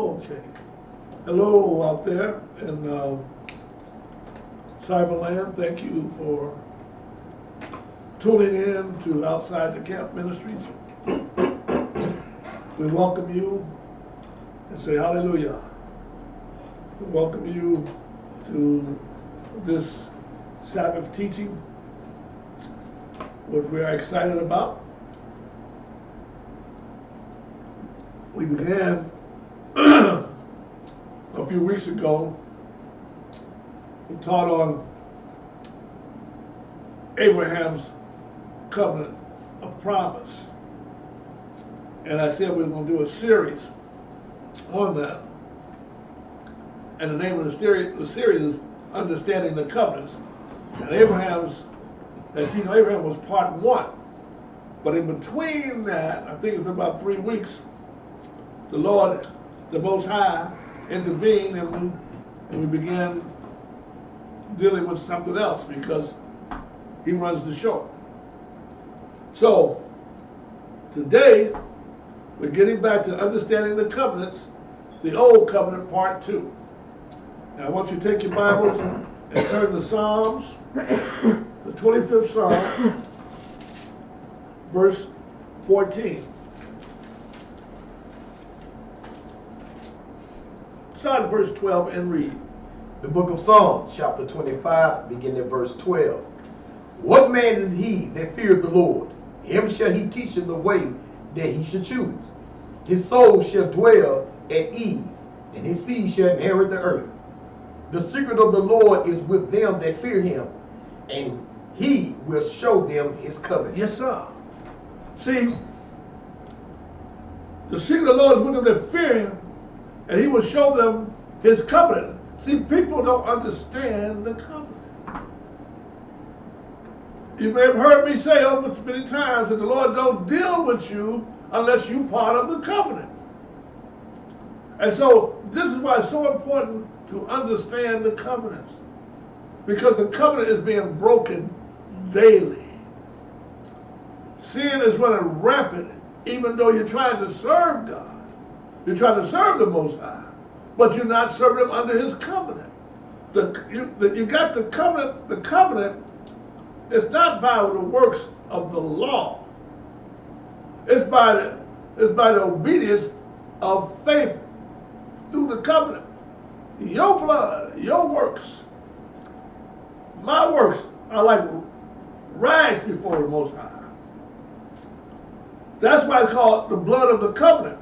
Okay. Hello out there in Cyberland. Thank you for tuning in to Outside the Camp Ministries. We welcome you and say hallelujah. We welcome you to this Sabbath teaching, which we are excited about. We began a few weeks ago. We taught on Abraham's covenant of promise. And I said we were going to do a series on that. And the name of the series is Understanding the Covenants. And Abraham was part 1. But in between that, I think it's been about 3 weeks, the Lord, the Most High, intervened and we began dealing with something else because he runs the show. So today we're getting back to understanding the covenants, the old covenant part 2. Now I want you to take your Bibles and turn to Psalms, the 25th Psalm, verse 14. Start at verse 12 and read. The book of Psalms, chapter 25, beginning at verse 12. What man is he that feareth the Lord? Him shall he teach in the way that he should choose. His soul shall dwell at ease, and his seed shall inherit the earth. The secret of the Lord is with them that fear him, and he will show them his covenant. Yes, sir. See, the secret of the Lord is with them that fear him, and he will show them his covenant. See, people don't understand the covenant. You may have heard me say over many times that the Lord don't deal with you unless you're part of the covenant. And so this is why it's so important to understand the covenants, because the covenant is being broken daily. Sin is running rampant, even though you're trying to serve God. You're trying to serve the Most High, but you're not serving him under his covenant. You got the covenant. The covenant is not by the works of the law. It's by the obedience of faith through the covenant. Your blood, your works, my works are like rags before the Most High. That's why it's called the blood of the covenant.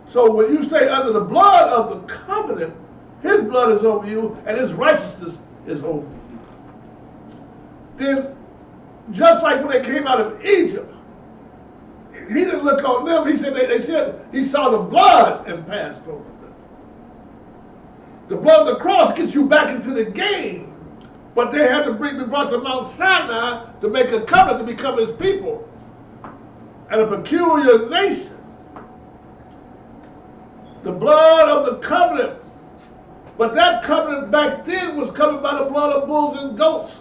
So when you stay under the blood of the covenant, his blood is over you and his righteousness is over you. Then, just like when they came out of Egypt, he didn't look on them. He said they said he saw the blood and passed over them. The blood of the cross gets you back into the game, but they had to be brought to Mount Sinai to make a covenant to become his people and a peculiar nation. The blood of the covenant. But that covenant back then was covered by the blood of bulls and goats.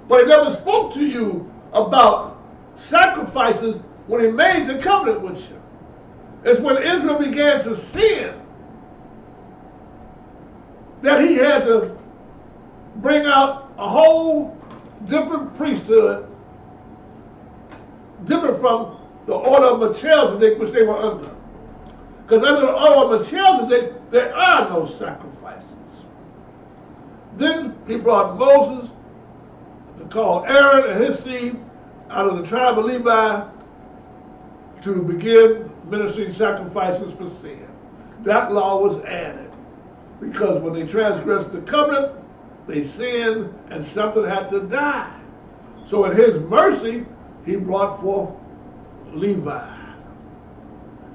But he never spoke to you about sacrifices when he made the covenant with you. It's when Israel began to sin that he had to bring out a whole different priesthood, different from the order of Melchisedec, which they were under. Because under the order of Melchisedec, there are no sacrifices. Then he brought Moses to call Aaron and his seed out of the tribe of Levi to begin ministering sacrifices for sin. That law was added because when they transgressed the covenant, they sinned and something had to die. So in his mercy, he brought forth Levi,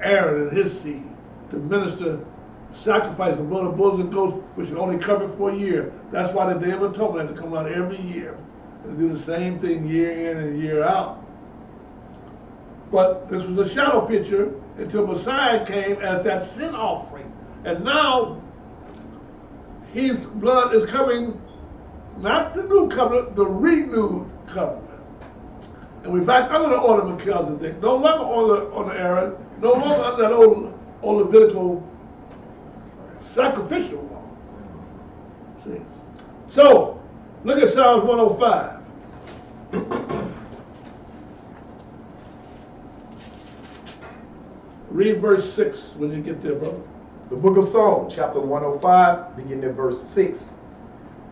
Aaron and his seed, to minister sacrifice of blood of bulls and goats, which would only cover for a year. That's why the Day of Atonement had to come out every year and do the same thing year in and year out. But this was a shadow picture until Messiah came as that sin offering. And now his blood is coming, not the new covenant, the renewed covenant. And we're back under the order of Melchizedek, no longer under Aaron, no longer under that old or Levitical sacrificial law. See? So, look at Psalms 105. Read verse 6 when you get there, brother. The book of Psalms, chapter 105, beginning at verse 6.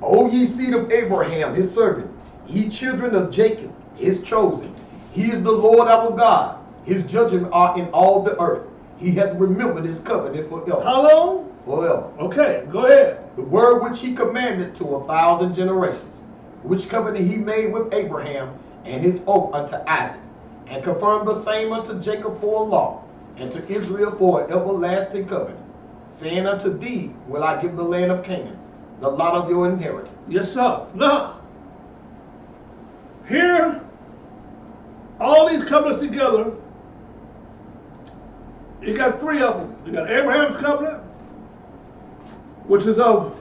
O ye seed of Abraham, his servant, ye children of Jacob, his chosen. He is the Lord our God. His judgments are in all the earth. He hath remembered his covenant forever. How long? Forever. Okay, go ahead. The word which he commanded to 1,000 generations, which covenant he made with Abraham, and his oath unto Isaac, and confirmed the same unto Jacob for a law, and to Israel for an everlasting covenant, saying unto thee will I give the land of Canaan, the lot of your inheritance. Yes, sir. Now, here, all these covenants together, you got three of them. You got Abraham's covenant, which is of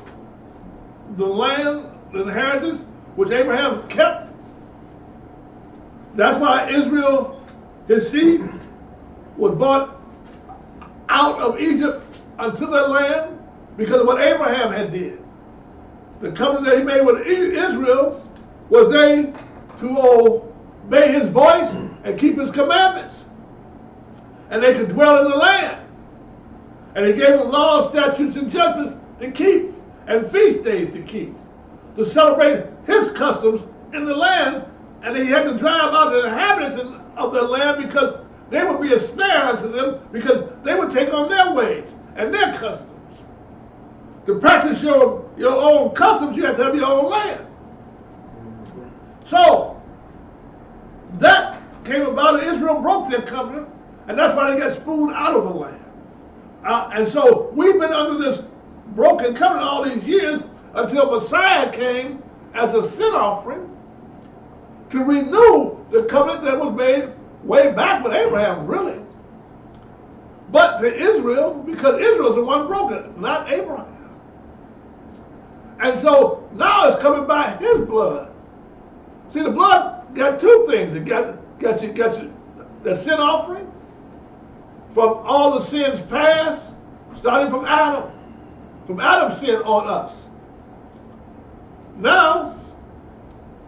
the land, the inheritance, which Abraham kept. That's why Israel, his seed, was brought out of Egypt unto their land because of what Abraham had did. The covenant that he made with Israel was they to obey his voice and keep his commandments. And they could dwell in the land. And he gave them laws, statutes, and judgments to keep, and feast days to keep, to celebrate his customs in the land. And he had to drive out the inhabitants of their land because they would be a snare unto them, because they would take on their ways and their customs. To practice your own customs, you have to have your own land. So, that came about, and Israel broke their covenant, and that's why they got spewed out of the land. And so, we've been under this broken covenant all these years until Messiah came as a sin offering to renew the covenant that was made way back with Abraham, really. But to Israel, because Israel's the one broke it, not Abraham. And so now it's coming by his blood. See, the blood got two things. It got you the sin offering from all the sins past, starting from Adam. From Adam's sin on us. Now,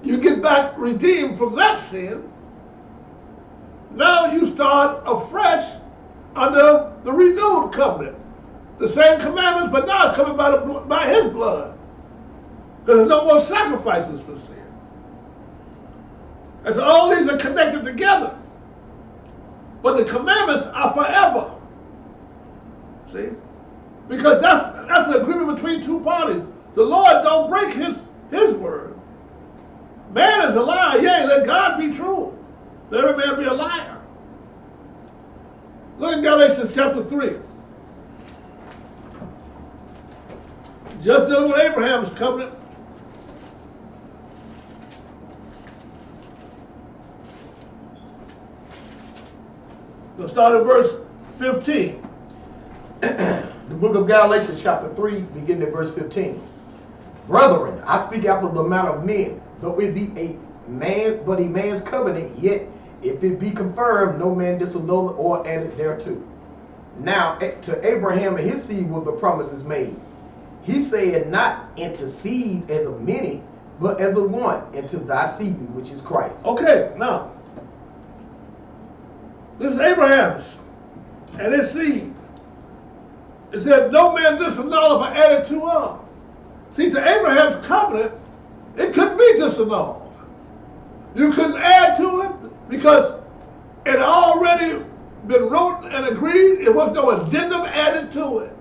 you get back redeemed from that sin. Now you start afresh under the renewed covenant. The same commandments, but now it's coming by his blood. There's no more sacrifices for sin. And so all these are connected together. But the commandments are forever. See? Because that's an agreement between two parties. The Lord don't break his word. Man is a liar, yea, let God be true. Let every man be a liar. Look at Galatians chapter 3. Just dealing with Abraham's covenant. We'll start at verse 15. The book of Galatians chapter 3, beginning at verse 15. Brethren, I speak after the manner of men, though it be a man's covenant, yet if it be confirmed, no man disannul or added thereto. Now to Abraham and his seed were the promises made. He said, not into seeds as of many, but as of one, into thy seed, which is Christ. Okay, now, this is Abraham's and his seed. It said, no man disannul if I added to of. See, to Abraham's covenant, it couldn't be disannulled. You couldn't add to it because it had already been wrote and agreed. There was no addendum added to it.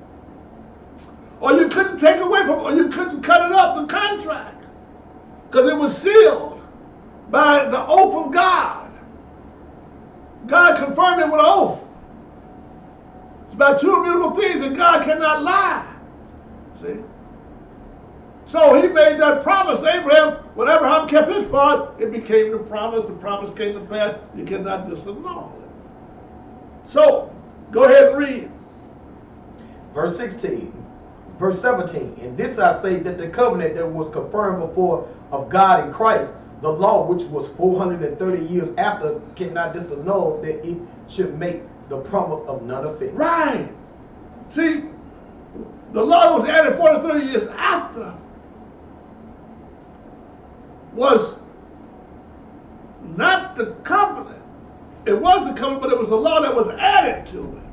Or you couldn't take away from it, or you couldn't cut it off the contract because it was sealed by the oath of God. God confirmed it with an oath. It's about two immutable things that God cannot lie. See? So he made that promise to Abraham. When Abraham kept his part, it became the promise. The promise came to pass. You cannot disannul it. So, go ahead and read. Verse 16. Verse 17. And this I say, that the covenant that was confirmed before of God in Christ, the law which was 430 years after, cannot disannul that it should make the promise of none effect. Right. See, the law that was added 40, 30 years after was not the covenant. It was the covenant, but it was the law that was added to it,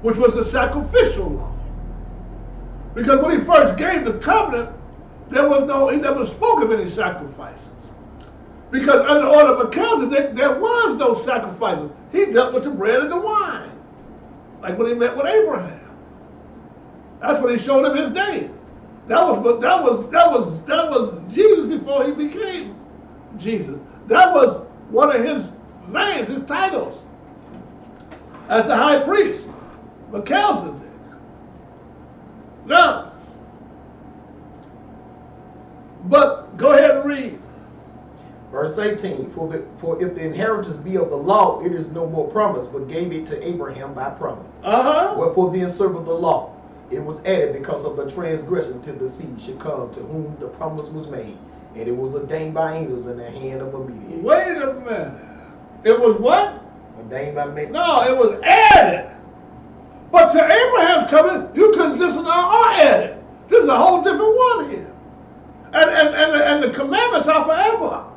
which was the sacrificial law. Because when he first gave the covenant, he never spoke of any sacrifices. Because under the order of Melchisedec, there was no sacrifices. He dealt with the bread and the wine, like when he met with Abraham. That's when he showed him his name. That was Jesus before he became Jesus. That was one of his names, his titles, as the high priest, Melchizedek. Now, but go ahead and read. Verse 18, for if the inheritance be of the law, it is no more promise, but gave it to Abraham by promise. Wherefore then serveth the law. It was added because of the transgression till the seed should come to whom the promise was made. And it was ordained by angels in the hand of a mediator. Wait a minute. It was what? Ordained by men. No, it was added. But to Abraham's covenant, you couldn't listen or add it. This is a whole different one here. And the commandments are forever.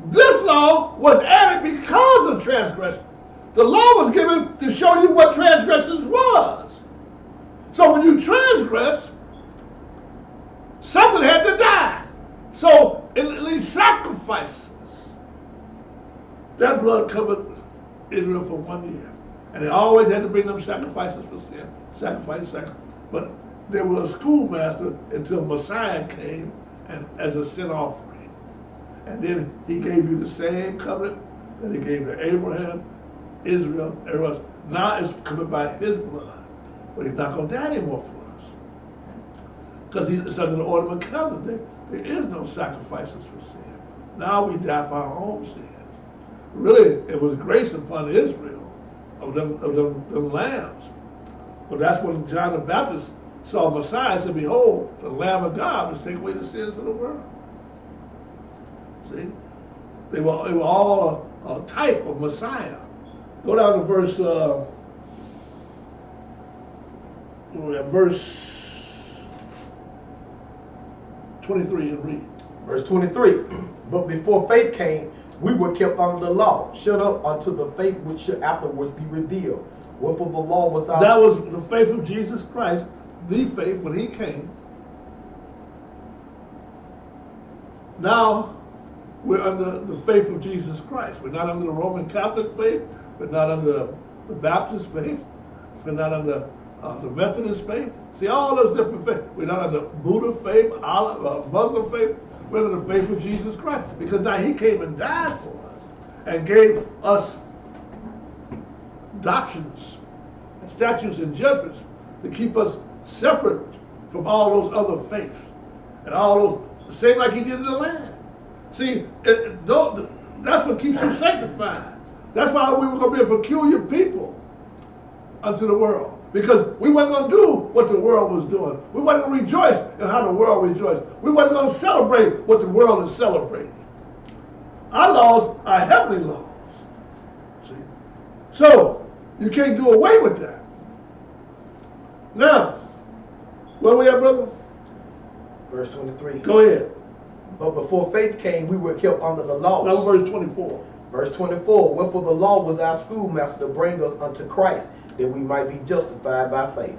This law was added because of transgression. The law was given to show you what transgressions was. So when you transgress, something had to die. So in these sacrifices, that blood covered Israel for 1 year. And they always had to bring them sacrifices for sin. Sacrifice. But they were a schoolmaster until Messiah came and as a sin offering. And then he gave you the same covenant that he gave to Abraham, Israel, everyone else. Now it's coming by his blood. But he's not going to die anymore for us. Because it's under the order of Melchizedek. There is no sacrifices for sin. Now we die for our own sins. Really, it was grace upon Israel of them lambs. But that's when John the Baptist saw Messiah and said, behold, the Lamb of God which take away the sins of the world. See? They were all a type of Messiah. Go down to verse 23 and read. Verse 23. But before faith came, we were kept under the law, shut up unto the faith which should afterwards be revealed. Wherefore the law was our... That was the faith of Jesus Christ, the faith when he came. Now we're under the faith of Jesus Christ. We're not under the Roman Catholic faith. We're not under the Baptist faith. We're not under the Methodist faith. See, all those different faiths. We're not under Buddha faith, Muslim faith. We're under the faith of Jesus Christ. Because now he came and died for us and gave us doctrines, statutes, and judgments to keep us separate from all those other faiths and all those, same like he did in the land. See, that's what keeps you sanctified. That's why we were going to be a peculiar people unto the world. Because we weren't going to do what the world was doing. We weren't going to rejoice in how the world rejoiced. We weren't going to celebrate what the world is celebrating. Our laws are heavenly laws. See? So, you can't do away with that. Now, where we at, brother? Verse 23. Go ahead. But before faith came, we were kept under the law. Now verse 24. Verse 24. Wherefore the law was our schoolmaster to bring us unto Christ, that we might be justified by faith.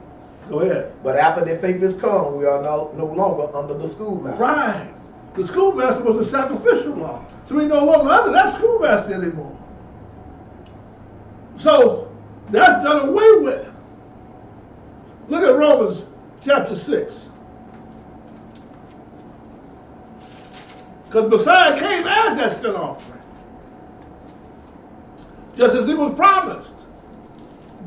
Go ahead. But after that faith is come, we are no longer under the schoolmaster. Right. The schoolmaster was a sacrificial law. So we no longer under that schoolmaster anymore. So that's done away with. Look at Romans chapter 6. Because Messiah came as that sin offering. Just as he was promised.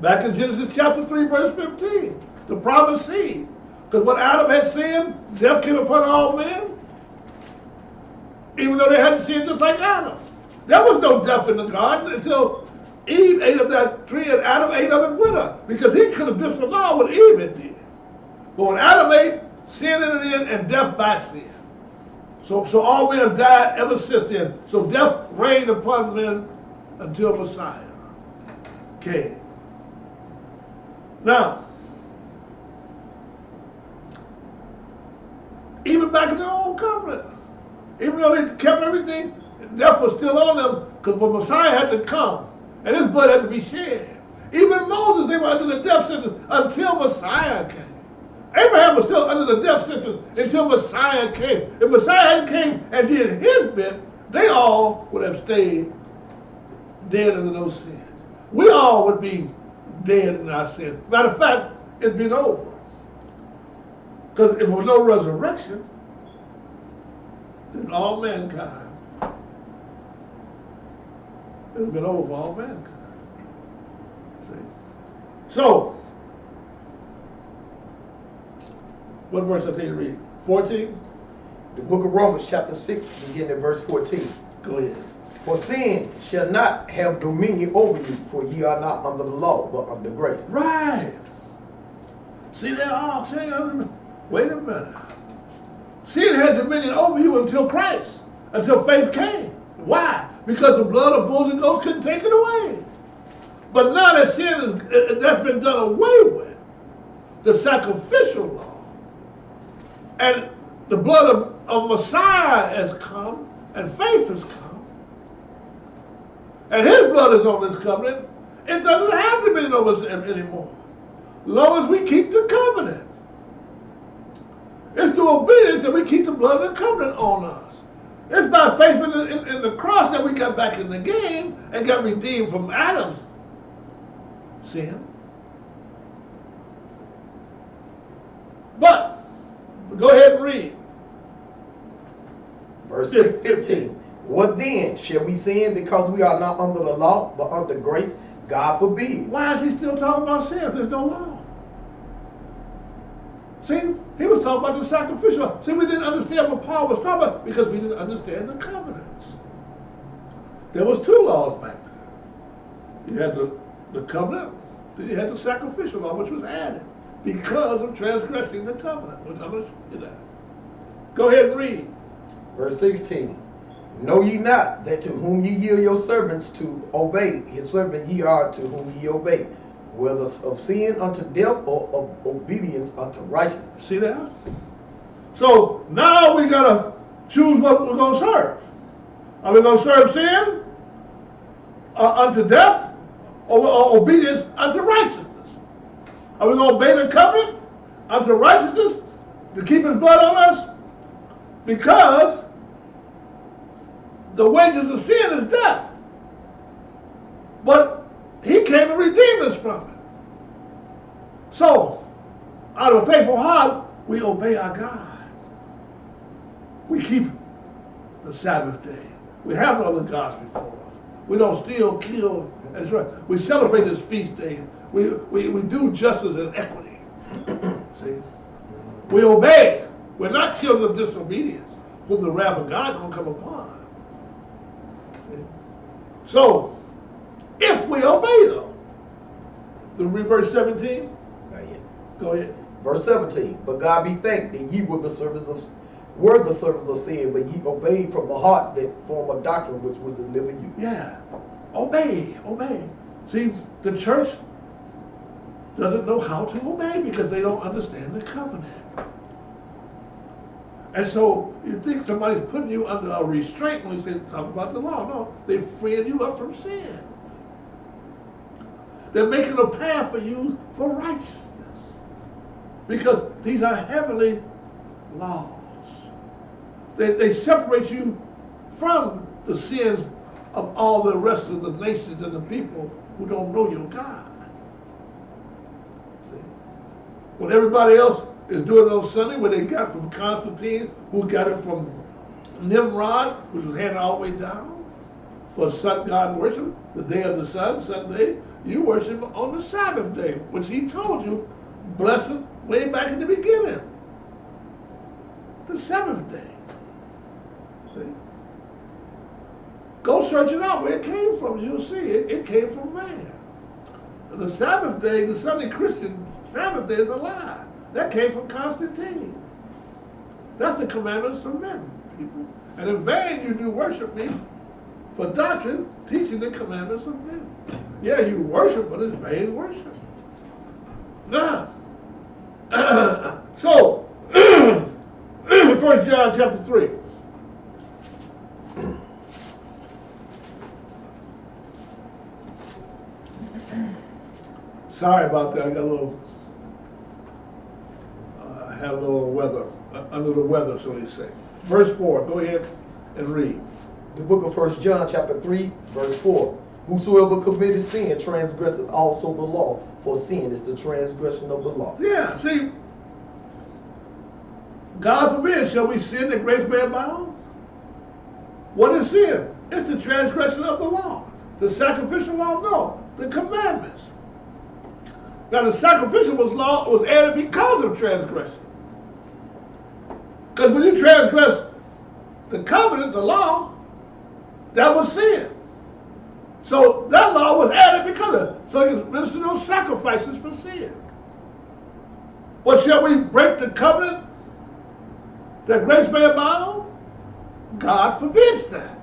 Back in Genesis chapter 3, verse 15. The promised seed. Because when Adam had sinned, death came upon all men. Even though they hadn't sinned just like Adam. There was no death in the garden until Eve ate of that tree and Adam ate of it with her. Because he could have disallowed what Eve had did. But when Adam ate, sin entered in and death by sin. So all men have died ever since then. So death reigned upon men until Messiah came. Now, even back in the old covenant, even though they kept everything, death was still on them because the Messiah had to come and his blood had to be shed. Even Moses, they were under the death sentence until Messiah came. Abraham was still under the death sentence until Messiah came. If Messiah hadn't came and did his bit, they all would have stayed dead under those sins. We all would be dead in our sins. Matter of fact, it'd been over. Because if there was no resurrection, then all mankind, it would have been over for all mankind. See? So, what verse I tell you to read? 14? The book of Romans chapter 6, beginning at verse 14. Go ahead. For sin shall not have dominion over you, for ye are not under the law, but under grace. Right. See, they're all saying, wait a minute. Sin had dominion over you until Christ, until faith came. Why? Because the blood of bulls and goats couldn't take it away. But now that sin that's been done away with, the sacrificial law, and the blood of Messiah has come, and faith has come, and his blood is on this covenant, it doesn't have dominion over us anymore. As long as we keep the covenant. It's through obedience that we keep the blood of the covenant on us. It's by faith in the cross that we got back in the game and got redeemed from Adam's sin. But, go ahead and read. Verse 15. What then? Shall we sin because we are not under the law, but under grace? God forbid. Why is he still talking about sin if there's no law? See, he was talking about the sacrificial. See, we didn't understand what Paul was talking about because we didn't understand the covenants. There was two laws back then. You had the covenant, then you had the sacrificial law, which was added because of transgressing the covenant. We're going to show you that. Go ahead and read. Verse 16. Know ye not that to whom ye yield your servants to obey, his servant ye are to whom ye obey, whether of sin unto death or of obedience unto righteousness. See that? So now we got to choose what we're going to serve. Are we going to serve sin unto death or obedience unto righteousness? Are we going to obey the covenant unto righteousness to keep his blood on us? Because the wages of sin is death. But he came and redeemed us from it. So, out of a faithful heart, we obey our God. We keep the Sabbath day. We have no other gods before us. We don't steal, kill, and destroy. We celebrate this feast day. We do justice and equity. See? We obey. We're not children of disobedience, whom the wrath of God will come upon. See? So, if we obey though, the verse 17. Go ahead. Verse 17. But God be thanked that ye were the servants of sin, but ye obeyed from the heart that form of doctrine which was delivered you. Yeah. Obey. See, the church doesn't know how to obey because they don't understand the covenant. And so you think somebody's putting you under a restraint when we say talk about the law. No, they're freeing you up from sin. They're making a path for you for righteousness. Because these are heavenly laws. They separate you from the sins of all the rest of the nations and the people who don't know your God. See? When everybody else is doing it on Sunday, where they got it from Constantine, who got it from Nimrod, which was handed all the way down, for sun god worship, the day of the sun, Sunday, you worship on the Sabbath day, which he told you, blessed way back in the beginning. The seventh day. See? Go search it out where it came from. You'll see it. It came from man. The Sabbath day, the Sunday Christian Sabbath day is a lie. That came from Constantine. That's the commandments of men, people. And in vain you do worship me for doctrine, teaching the commandments of men. Yeah, you worship, but it's vain worship. Nah. So, 1 John chapter 3. Sorry about that. I got a little, had a little weather, under the weather, so they say. Verse 4. Go ahead and read. The book of 1 John chapter 3, verse 4. Whosoever committed sin transgresseth also the law, for sin is the transgression of the law. Yeah, see, God forbid, shall we sin that grace may abound? What is sin? It's the transgression of the law. The sacrificial law? No, the commandments. Now the sacrificial law was added because of transgression. Because when you transgress the covenant, the law, that was sin. So that law was added because of it. So you can minister those sacrifices for sin. But shall we break the covenant that grace may abound? God forbids that.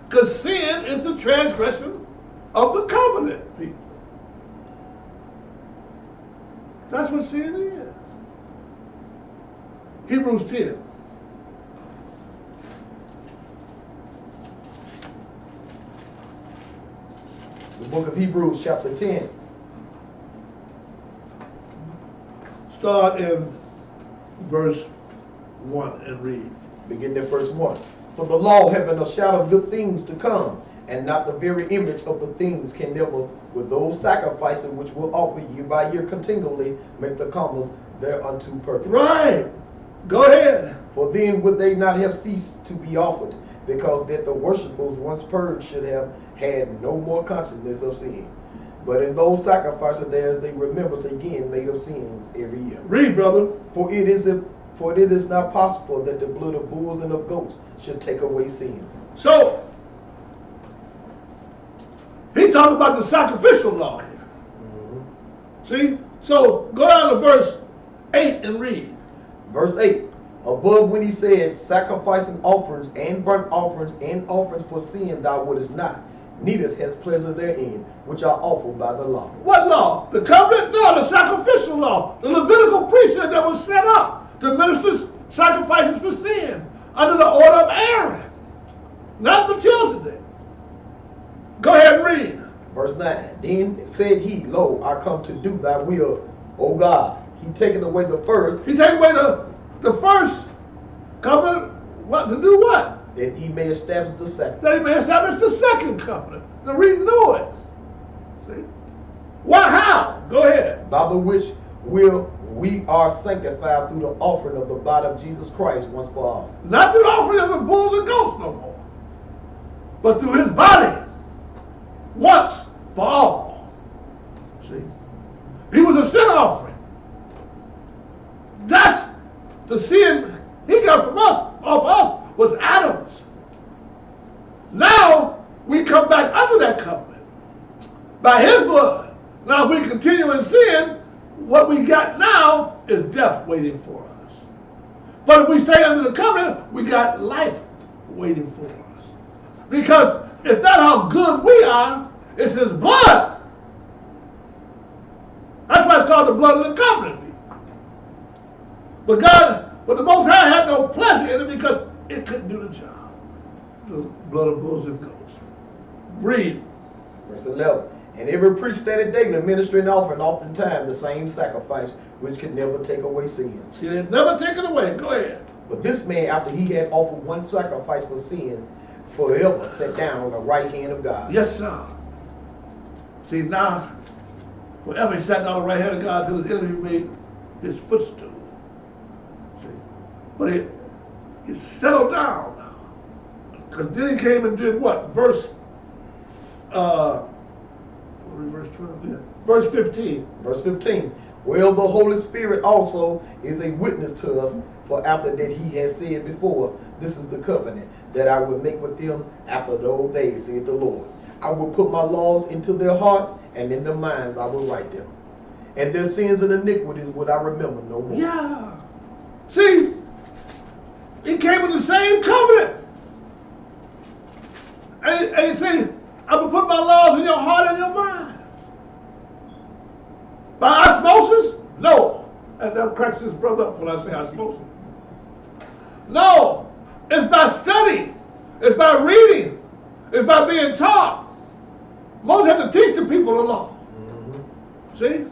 Because sin is the transgression of the covenant, people. That's what sin is. Hebrews 10. The book of Hebrews chapter 10. Start in verse 1 and read. Begin at verse 1. For the law, having a shadow of good things to come, and not the very image of the things, can never, with those sacrifices which will offer year by year continually, make the comers thereunto perfect. Right. Go ahead. For then would they not have ceased to be offered, because that the worshippers once purged should have had no more consciousness of sin. But in those sacrifices there is a remembrance again made of sins every year. Read, brother. For it is not possible that the blood of bulls and of goats should take away sins. So, he talked about the sacrificial law here. See? So, go down to verse 8 and read. Verse 8. Above when he says, sacrificing offerings and burnt offerings and offerings for sin thou wouldest not, neither has pleasure therein, which are offered by the law. What law? The covenant? No, the sacrificial law. The Levitical priesthood that was set up to minister sacrifices for sin under the order of Aaron, not Melchizedek. Go ahead and read. Verse 9. Then said he, Lo, I come to do thy will, O God. He taketh away the first. He take away the first covenant. What to do? What? That he may establish the second. That he may establish the second covenant, to renew it. See? What? How? Go ahead. By the which will we are sanctified through the offering of the body of Jesus Christ once for all. Not through the offering of the bulls and goats no more, but through his body once for all. See? He was a sin offering. That's the sin he got from us, off us, was Adam's. Now we come back under that covenant by his blood. Now if we continue in sin, what we got now is death waiting for us. But if we stay under the covenant, we got life waiting for us. Because it's not how good we are, it's his blood. That's why it's called the blood of the covenant. But the Most High had no pleasure in it because it couldn't do the job. The blood of bulls and goats. Read. Verse 11. And every priest stated daily, ministering and offering oftentimes the same sacrifice, which could never take away sins. See, they never take it away. Go ahead. But this man, after he had offered one sacrifice for sins, forever sat down on the right hand of God. Yes, sir. See, now, forever he sat down on the right hand of God till his enemy made his footstool. See? But it settled down now. Because then he came and did what? Verse 12? Yeah. Verse 15. Verse 15. Well, the Holy Spirit also is a witness to us, for after that he had said before, this is the covenant that I will make with them after those days, saith the Lord. I will put my laws into their hearts, and in their minds I will write them. And their sins and iniquities would I remember no more. Yeah. See, he came with the same covenant. And he said, I will put my laws in your heart and your mind. By that cracks this brother up when I say I'm supposed to. No, it's by study. It's by reading. It's by being taught. Moses had to teach the people the law. See?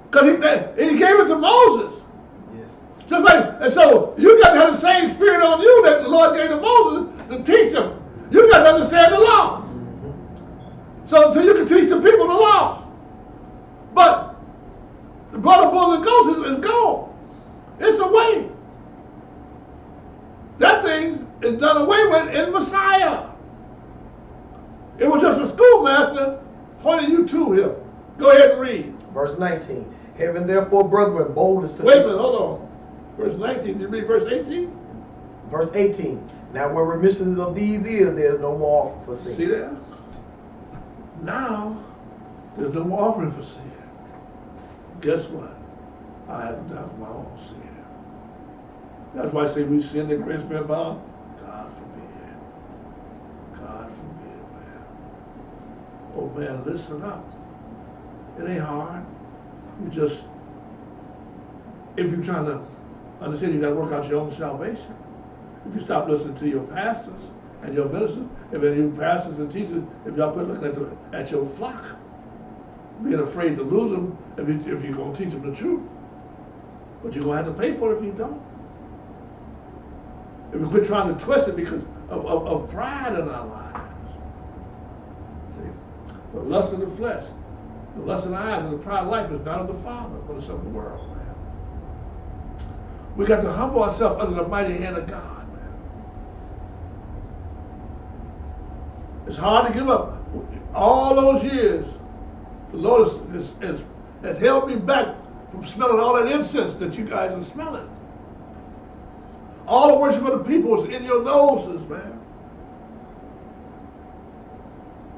Because he gave it to Moses. Yes. Just like, and so you got to have the same spirit on you that the Lord gave to Moses to teach them. You got to understand the law. So you can teach the people the law. But the blood of bulls and goats is gone. It's away. That thing is done away with in Messiah. It was just a schoolmaster pointing you to him. Go ahead and read. Verse 19. Having therefore, brethren, boldness to... Wait a minute, hold on. Verse 19, did you read verse 18? Verse 18. Now where remission of these is, there is no more offering for sin. See that? Now, there's no more offering for sin. Guess what? I have to die for my own sin. That's why I say we sin that grace be abound. God forbid. God forbid, man. Oh man, listen up. It ain't hard. You just, if you're trying to understand, you got to work out your own salvation. If you stop listening to your pastors and your ministers, if any of you pastors and teachers, if y'all quit looking at your flock, being afraid to lose them if you're going to teach them the truth. But you're going to have to pay for it if you don't. If we quit trying to twist it because of pride in our lives. See? The lust of the flesh, the lust of the eyes, and the pride of life is not of the Father, but it's of the world, man. We got to humble ourselves under the mighty hand of God, man. It's hard to give up. All those years, the Lord has held me back from smelling all that incense that you guys are smelling. All the worship of the people is in your noses, man.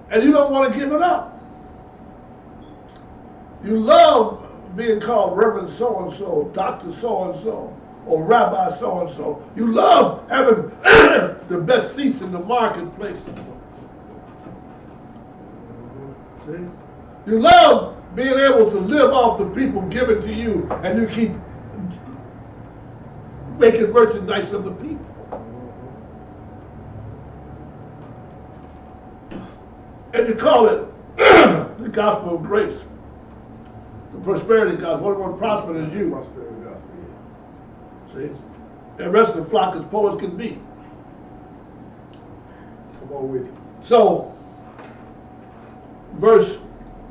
And you don't want to give it up. You love being called Reverend so-and-so, Dr. so-and-so, or Rabbi so-and-so. You love having the best seats in the marketplace. See? You love being able to live off the people given to you, and you keep making merchandise of the people. And you call it the gospel of grace, the prosperity gospel. What prosper is you. Prosperity gospel, yeah. See? The rest of the flock as poor as can be. Come on with it. So, verse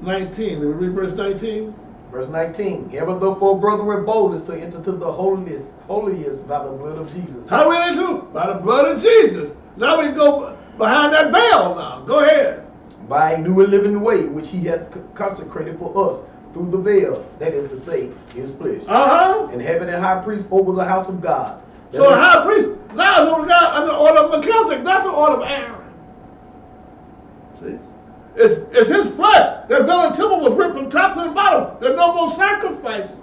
19. Did we read verse 19? Verse 19. Having therefore, brethren, boldness to enter to the holiest by the blood of Jesus. How do we enter? By the blood of Jesus. Now we go behind that veil now. Go ahead. By a new and living way, which he hath consecrated for us through the veil, that is to say, his flesh. And having a high priest over the house of God. So the high priest now is over God under the order of Melchisedec, not the order of Aaron. See? It's his flesh. That building temple was ripped from top to the bottom. There's no more sacrifices.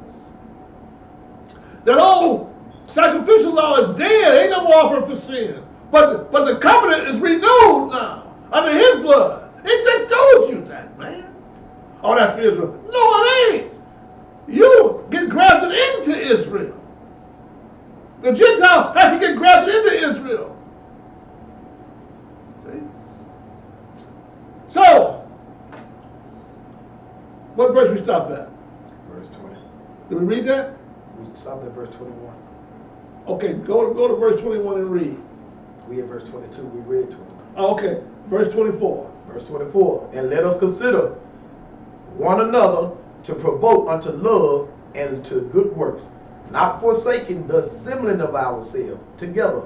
That old sacrificial law is dead. Ain't no more offering for sin. But the covenant is renewed now under his blood. It just told you that, man. Oh, that's for Israel. No, it ain't. You get grafted into Israel. The Gentile has to get grafted into Israel. See? So, what verse we stopped at? Verse 20. Did we read that? We stopped at verse 21. Okay, go to verse 21 and read. We at verse 22. We read 21. Oh, okay, verse 24. Verse 24. And let us consider one another to provoke unto love and to good works, not forsaking the assembling of ourselves together,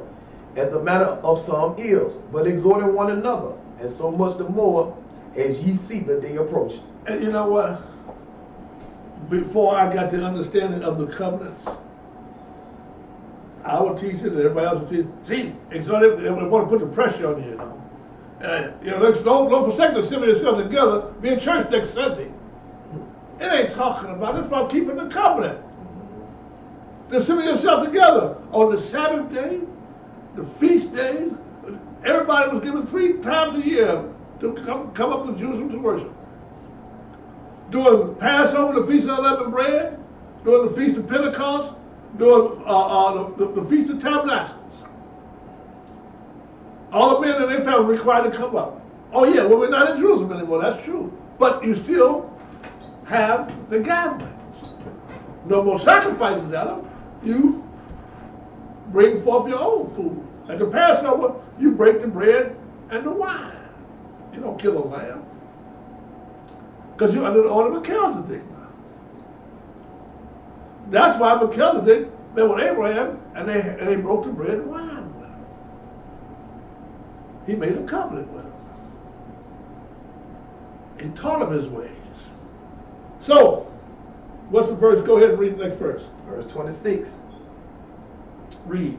as the manner of some is, but exhorting one another, and so much the more as ye see the day approach. And you know what? Before I got the understanding of the covenants, I would teach it, and everybody else would teach it. See, exhorting, they want to put the pressure on you, you know. Don't forsake the assembly of yourselves together. Be in church next Sunday. It ain't talking about it. It's about keeping the covenant. To assemble yourself together on the Sabbath day, the feast days. Everybody was given 3 times a year to come up to Jerusalem to worship. During Passover, the Feast of Unleavened Bread, during the Feast of Pentecost, during the Feast of Tabernacles. All the men in their family were required to come up. Oh yeah, well we're not in Jerusalem anymore, that's true. But you still have the gatherings. No more sacrifices, Adam. You bring forth your own food. At the Passover, you break the bread and the wine. You don't kill a lamb. Because you're under the order of Melchisedec now. That's why Melchizedek met with Abraham and they broke the bread and wine with him. He made a covenant with him. He taught him his ways. So, what's the verse? Go ahead and read the next verse. Verse 26. Read.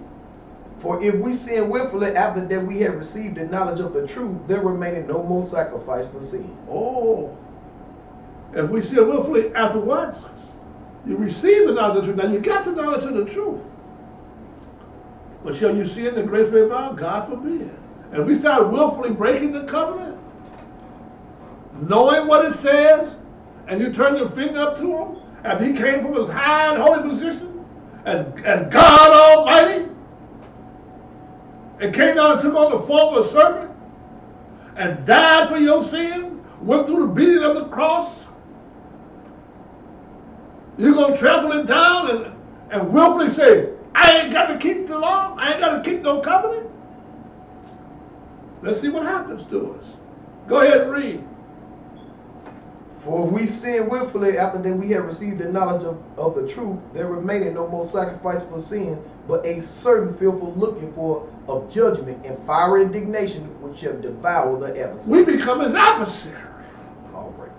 For if we sin willfully after that we have received the knowledge of the truth, there remaineth no more sacrifice for sin. Oh. If we sin willfully after what? You receive the knowledge of the truth. Now you got the knowledge of the truth. But shall you sin the grace may abound? God forbid. And if we start willfully breaking the covenant, knowing what it says, and you turn your finger up to him, after he came from his high and holy position, as God Almighty, and came down and took on the form of a servant, and died for your sin, went through the beating of the cross, you're going to trample it down and willfully say, I ain't got to keep the law, I ain't got to keep no covenant? Let's see what happens to us. Go ahead and read. For if we sin willfully after that we have received the knowledge of the truth, there remaineth no more sacrifice for sin, but a certain fearful looking for of judgment and fiery indignation which shall devour the adversary. We become his adversary. All right.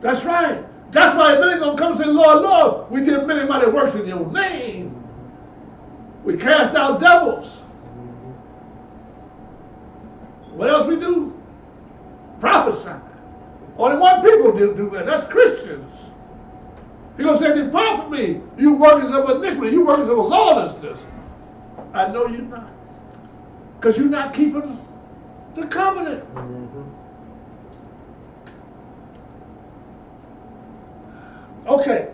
That's right. That's why many gonna come and say, Lord, Lord, we did many mighty works in your name. We cast out devils. What else we do? Prophesy. Only one people do that. That's Christians. He's going to say, depart from me, you workers of iniquity, you workers of lawlessness. I know you're not. Because you're not keeping the covenant. Okay.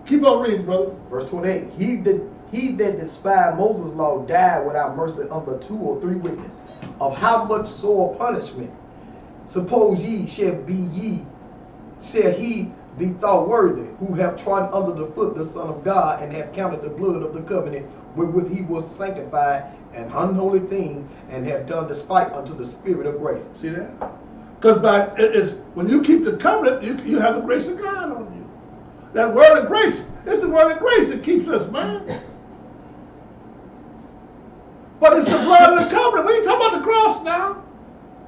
Keep on reading, brother. Verse 28. He that despised Moses' law died without mercy under 2 or 3 witnesses. Of how much sore punishment suppose ye shall he be thought worthy, who have trodden under the foot the Son of God, and have counted the blood of the covenant wherewith he was sanctified an unholy thing, and have done despite unto the Spirit of grace. See that? Because when you keep the covenant, you have the grace of God on you. That word of grace, it's the word of grace that keeps us, man. But it's the blood of the covenant. We ain't talking about the cross now.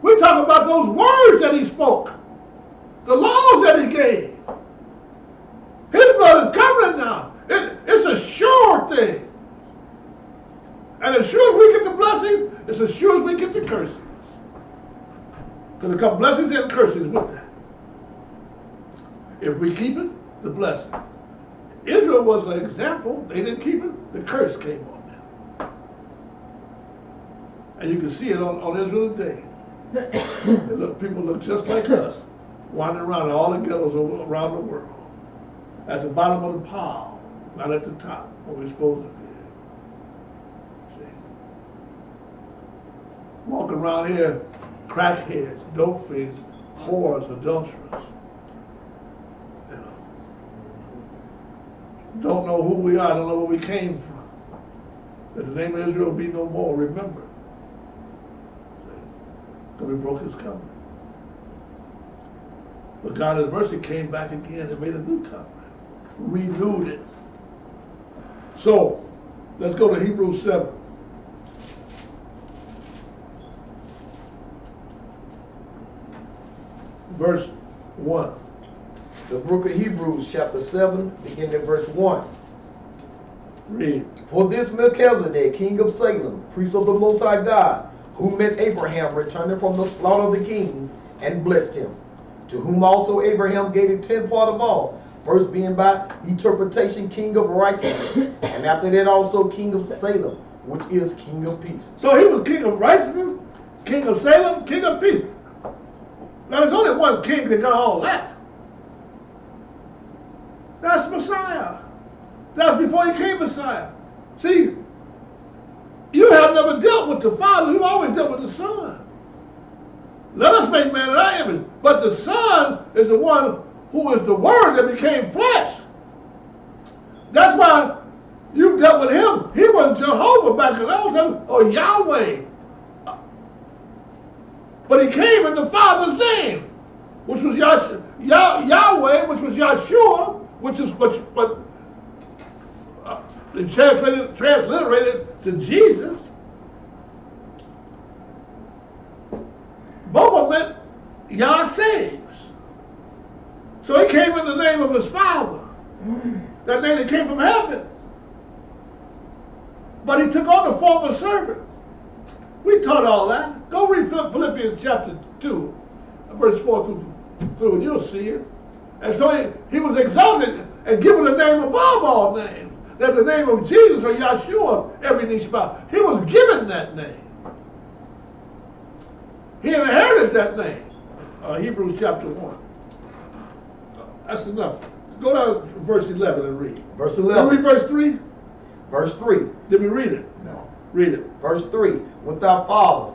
We're talking about those words that he spoke. The laws that he gave. His blood is covenant now. It's a sure thing. And as sure as we get the blessings, it's as sure as we get the curses. Because there come blessings and curses with that. If we keep it, the blessing. Israel was an example. They didn't keep it, the curse came on them. And you can see it on Israel today. People look just like us, wandering around in all the ghettos around the world. At the bottom of the pile, not at the top, where we're supposed to be. See? Walking around here, crackheads, dope fiends, whores, adulterers. You know. Don't know who we are, don't know where we came from. That the name of Israel be no more remembered. Because we broke his covenant. But God, in mercy, came back again and made a new covenant. Renewed it. So, let's go to Hebrews 7. Verse 1. The book of Hebrews, chapter 7, beginning at verse 1. Read. For this Melchizedek, king of Salem, priest of the Most High God, who met Abraham returning from the slaughter of the kings, and blessed him, to whom also Abraham gave a 10th part of all, first being by interpretation king of righteousness, and after that also king of Salem, which is king of peace. So he was king of righteousness, king of Salem, king of peace. Now there's only one king that got all that. That's Messiah. That was before he came Messiah. See, you have never dealt with the Father. You've always dealt with the Son. Let us make man in our image. But the Son is the one who is the Word that became flesh. That's why you've dealt with him. He was Jehovah back in those days, or Yahweh. But he came in the Father's name, which was Yahweh, which was Yahshua, which is what transliterated to Jesus. Both of them meant Yah saves. So he came in the name of his Father, that name that came from heaven. But he took on the form of a servant. We taught all that. Go read Philippians chapter 2, verse 4 through, and you'll see it. And so he was exalted and given a name above all names, that the name of Jesus or Yahshua, every knee shall bow. He was given that name. He inherited that name. Hebrews chapter 1. That's enough. Go down to verse 11 and read. Verse 11. Did we read verse 3? Verse 3. Did we read it? No. Read it. Verse 3. Without father,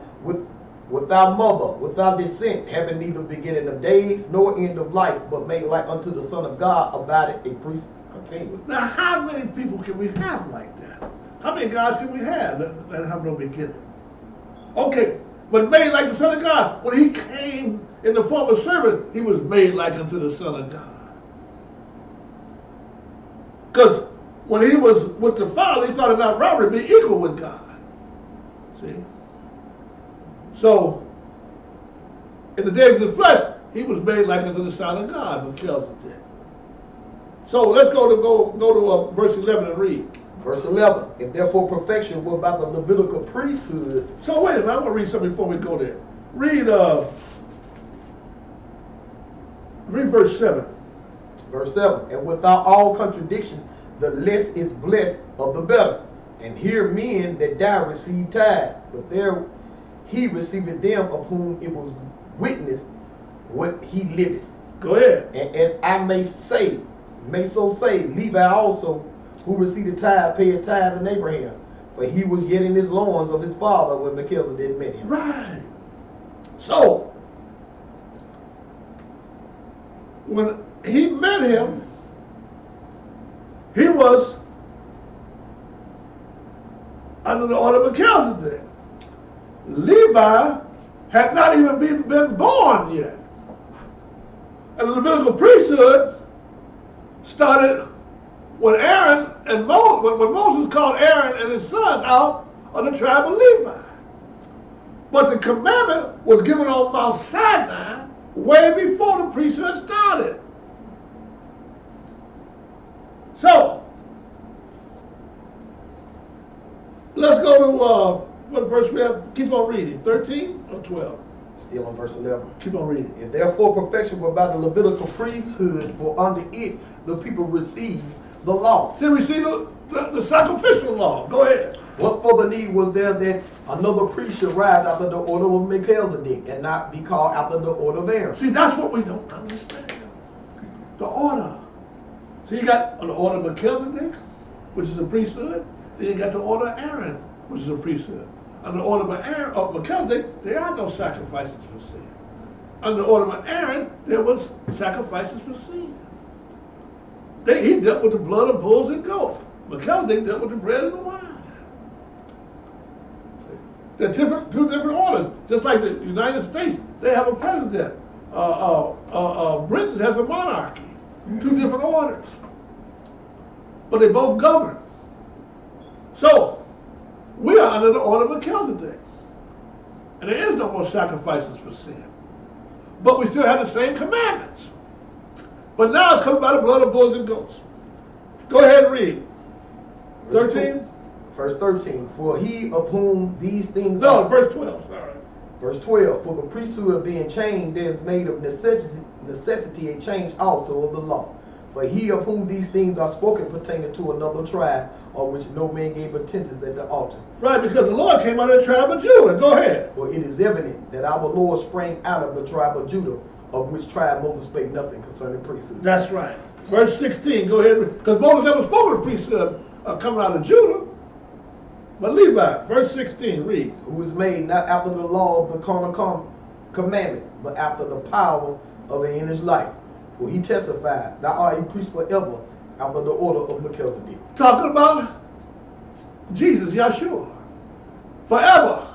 without mother, without descent, having neither beginning of days nor end of life, but made like unto the Son of God, abideth a priest continually. Now, how many people can we have like that? How many gods can we have that have no beginning? Okay, but made like the Son of God. When he came in the form of servant, he was made like unto the Son of God. Because when he was with the Father, he thought it not robbery to be equal with God. See? So, in the days of the flesh, he was made like unto the Son of God, Melchisedec. So let's go to verse 11 and read. Verse 11. If therefore perfection were by the Levitical priesthood. So wait a minute, I want to read something before we go there. Read verse 7. Verse 7. And without all contradiction, the less is blessed of the better. And here men that die receive tithes, but there he receiveth them of whom it was witnessed what he liveth. Go ahead. And as I may so say, Levi also, who received a tithe, paid a tithe in Abraham, for he was yet in his loins of his father when Melchizedek met him. Right. So, when he met him, he was under the order of Melchizedek. Levi had not even been born yet. And the Levitical priesthood started when Aaron and when Moses called Aaron and his sons out of the tribe of Levi. But the commandment was given on Mount Sinai way before the priesthood started. So, let's go to what verse we have. Keep on reading. 13 or 12? Still on verse 11. Keep on reading. If therefore perfection were by the Levitical priesthood, for under it the people received the law. See, we see the sacrificial law. Go ahead. What further need was there that another priest should rise after the order of Melchizedek and not be called after the order of Aaron? See, that's what we don't understand. The order. So you got the order of Melchizedek, which is a priesthood. Then you got the order of Aaron, which is a priesthood. Under the order of Melchizedek, there are no sacrifices for sin. Under the order of Aaron, there was sacrifices for sin. He dealt with the blood of bulls and goats. Melchizedek dealt with the bread and the wine. They're two different orders. Just like the United States, they have a president. Britain has a monarchy. Two different orders. But they both govern. So, we are under the order of Melchizedek. And there is no more sacrifices for sin. But we still have the same commandments. But now it's coming by the blood of bulls and goats. Go ahead and read. 13? Verse 13. For he of whom these things No, verse 12. Sorry. Verse 12. For the priesthood being changed, there is made of necessity a change also of the law. For he of whom these things are spoken pertaining to another tribe, of which no man gave attendance at the altar. Right, because the Lord came out of the tribe of Judah. Go ahead. For it is evident that our Lord sprang out of the tribe of Judah, of which tribe Moses spake nothing concerning priesthood. That's right. Verse 16, go ahead. Because Moses never spoke of the priesthood coming out of Judah. But Levi, verse 16, reads. Who was made not after the law of the carnal commandment, but after the power of an endless life. For he testified, thou art a priest forever, after the order of Melchisedec. Talking about Jesus, Yeshua. Forever.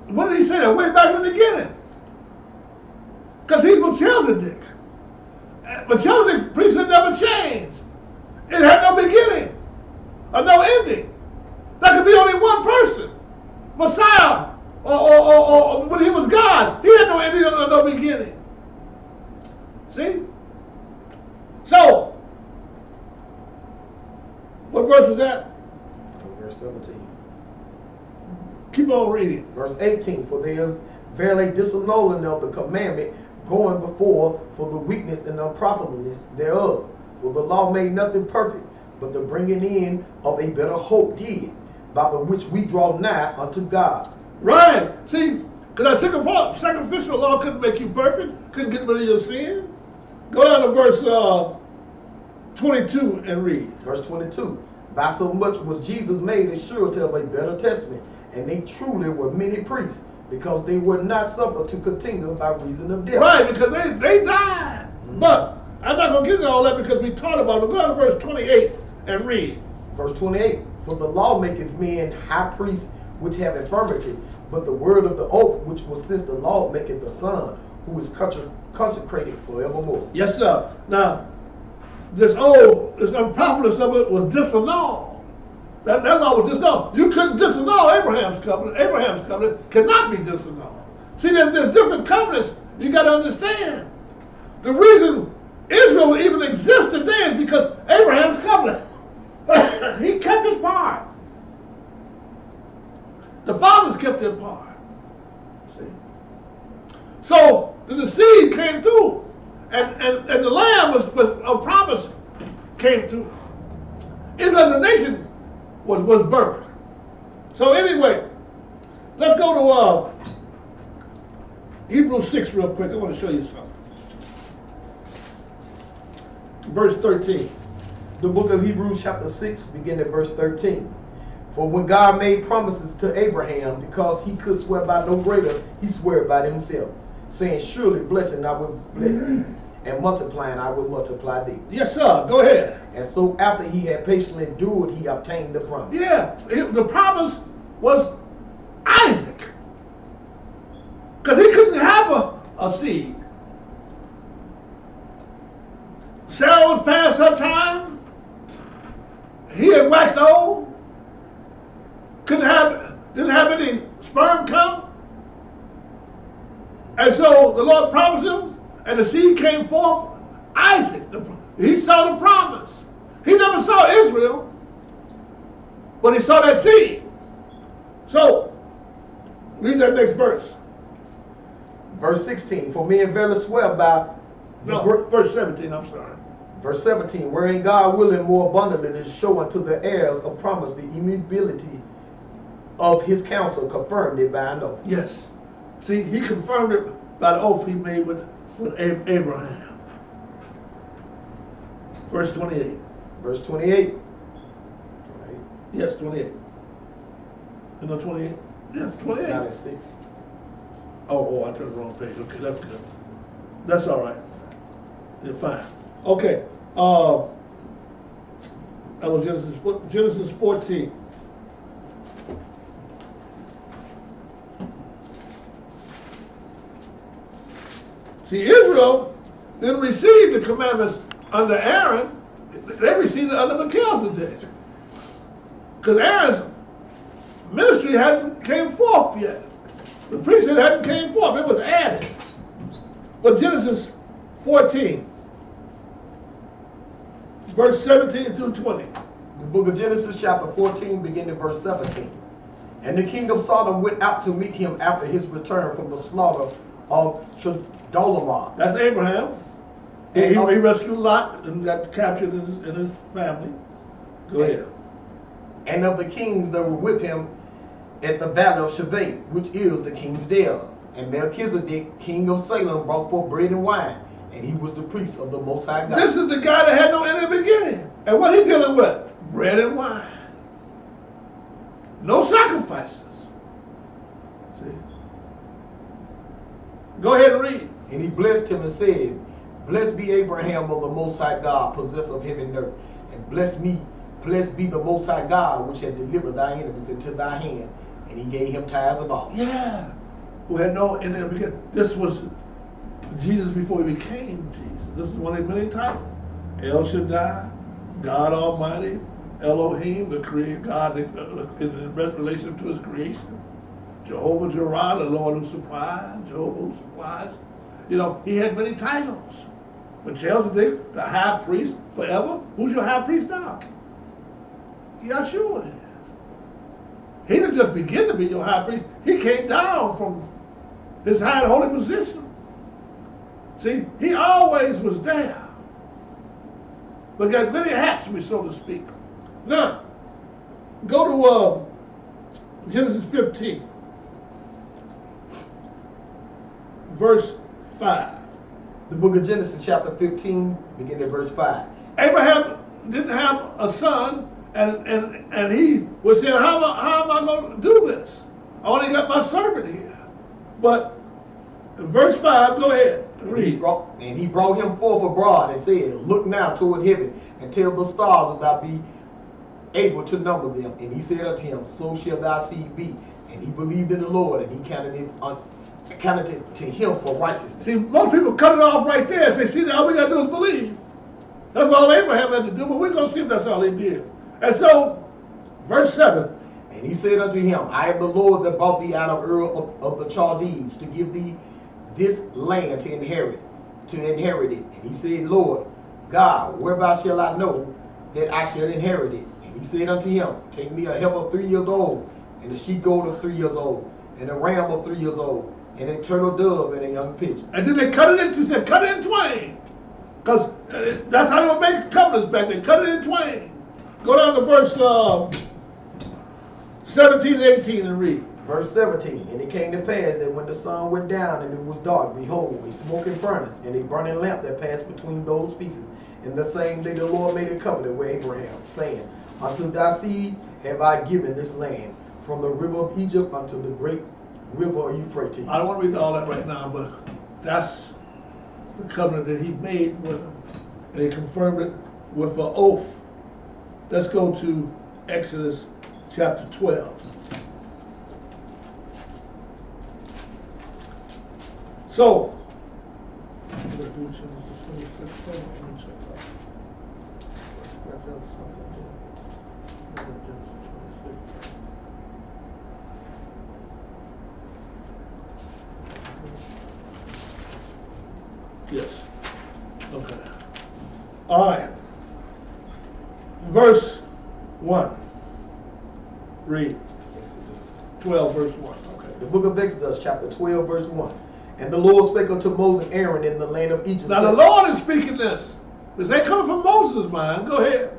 When did he say that? Way back in the beginning. Because he's Melchizedek. Melchizedek's priesthood never changed. It had no beginning or no ending. There could be only one person. Messiah, or when he was God, he had no ending or no beginning. See? So, what verse was that? Verse 17. Keep on reading. Verse 18. For there is verily disannulling of the commandment going before for the weakness and unprofitableness thereof. For the law made nothing perfect, but the bringing in of a better hope did, by the which we draw nigh unto God. Right. See, because that sacrificial law couldn't make you perfect, couldn't get rid of your sin. Go down to verse 22 and read. Verse 22. By so much was Jesus made a surety of a better testament, and they truly were many priests, because they were not suffered to continue by reason of death. Right, because they died. But I'm not going to get into all that because we taught about it. But go down to verse 28 and read. Verse 28. For the law maketh men high priests which have infirmity, but the word of the oath which was since the law maketh the Son, who is consecrated forevermore. Yes, sir. Now, this unprofitableness of it was disannulled. That law was disannulled. You couldn't disannul Abraham's covenant. Abraham's covenant cannot be disannulled. See, there's different covenants you got to understand. The reason Israel even exists today is because Abraham's covenant. He kept his part. The fathers kept their part. See? So the seed came through, and the lamb was a promise came through. Even as a nation was birthed. So anyway, let's go to Hebrews 6 real quick. I want to show you something. Verse 13. The book of Hebrews chapter 6, beginning at verse 13. For when God made promises to Abraham, because he could swear by no greater, he swore by himself, saying, surely blessing I will bless thee, and multiplying I will multiply thee. Yes, sir. Go ahead. And so after he had patiently endured, he obtained the promise. Yeah, the promise was Isaac. Because he couldn't have a seed. Sarah was past her time. He had waxed old. Didn't have any sperm come. And so the Lord promised him, and the seed came forth, Isaac. He saw the promise. He never saw Israel, but he saw that seed. So, read that next verse. Verse 16, for men verily swear by... verse 17, I'm sorry. Verse 17, wherein God willing more abundantly to show unto the heirs of promise the immutability of his counsel, confirmed it by an oath. Yes. See, he confirmed it by the oath he made with Abraham. Verse 28. Verse 28. Yes, 28. You know 28? Yes, 28. 96. Oh, I turned the wrong page. Okay, that's good. That's all right. You're fine. Okay. That was Genesis 14. See, Israel didn't receive the commandments under Aaron. They received it under Melchizedek. Because Aaron's ministry hadn't came forth yet. The priesthood hadn't came forth. It was added. But Genesis 14, verse 17 through 20. The book of Genesis chapter 14, beginning at verse 17. And the king of Sodom went out to meet him after his return from the slaughter of Chedorlaomer. That's Abraham. He rescued Lot and got captured in his family. Go ahead. And of the kings that were with him at the valley of Shaveh, which is the king's dale. And Melchizedek, king of Salem, brought forth bread and wine. And he was the priest of the Most High God. This is the guy that had no end in the beginning. And what he dealing with? Bread and wine. No sacrifices. See? Go ahead and read. And he blessed him and said, Blessed be Abraham of the Most High God, possessor of heaven and earth. And blessed be the Most High God, which had delivered thy enemies into thy hand. And he gave him tithes of all. Yeah. Who had no end in the beginning. This was Jesus before he became Jesus. This is one of the many titles. El Shaddai, God Almighty, Elohim, the creator, God in relation to his creation. Jehovah Jireh, the Lord who supplies, Jehovah who supplies. You know, he had many titles. But Melchizedek, the high priest forever. Who's your high priest now? Yeshua. He didn't just begin to be your high priest. He came down from his high and holy position. See, he always was there. But got many hats, so to speak. Now, go to Genesis 15, verse 5. The book of Genesis, chapter 15, beginning at verse 5. Abraham didn't have a son, and he was saying, how am I going to do this? I only got my servant here. But in verse 5, go ahead, read. And he brought him forth abroad and said, Look now toward heaven, and tell the stars if thou be able to number them. And he said unto him, So shall thy seed be. And he believed in the Lord, and he counted it to him for righteousness. See, most people cut it off right there and say, see, all we got to do is believe. That's what all Abraham had to do, but we're going to see if that's all he did. And so, verse 7. And he said unto him, I am the Lord that brought thee out of Ur of the Chaldees to give thee this land to inherit it. And he said, Lord God, whereby shall I know that I shall inherit it? And he said unto him, Take me a heifer of 3 years old, and a she-goat of 3 years old, and a ram of 3 years old, and a turtle dove and a young pigeon. And then they cut it in twain. Because that's how they would make covenants back then. Cut it in twain. Go down to verse 17 and 18 and read. Verse 17. And it came to pass that when the sun went down and it was dark, behold, a smoking furnace and a burning lamp that passed between those pieces. In the same day the Lord made a covenant with Abraham, saying, Unto thy seed have I given this land, from the river of Egypt unto the great river Euphrates. I don't want to read all that right now, but that's the covenant that he made with him. And he confirmed it with an oath. Let's go to Exodus chapter 12. So, yes. Okay. All right. Verse 1. Read. 12, verse 1. Okay. The book of Exodus, chapter 12, verse 1. And the Lord spake unto Moses and Aaron in the land of Egypt. Now the Lord is speaking this. This ain't coming from Moses' mind. Go ahead.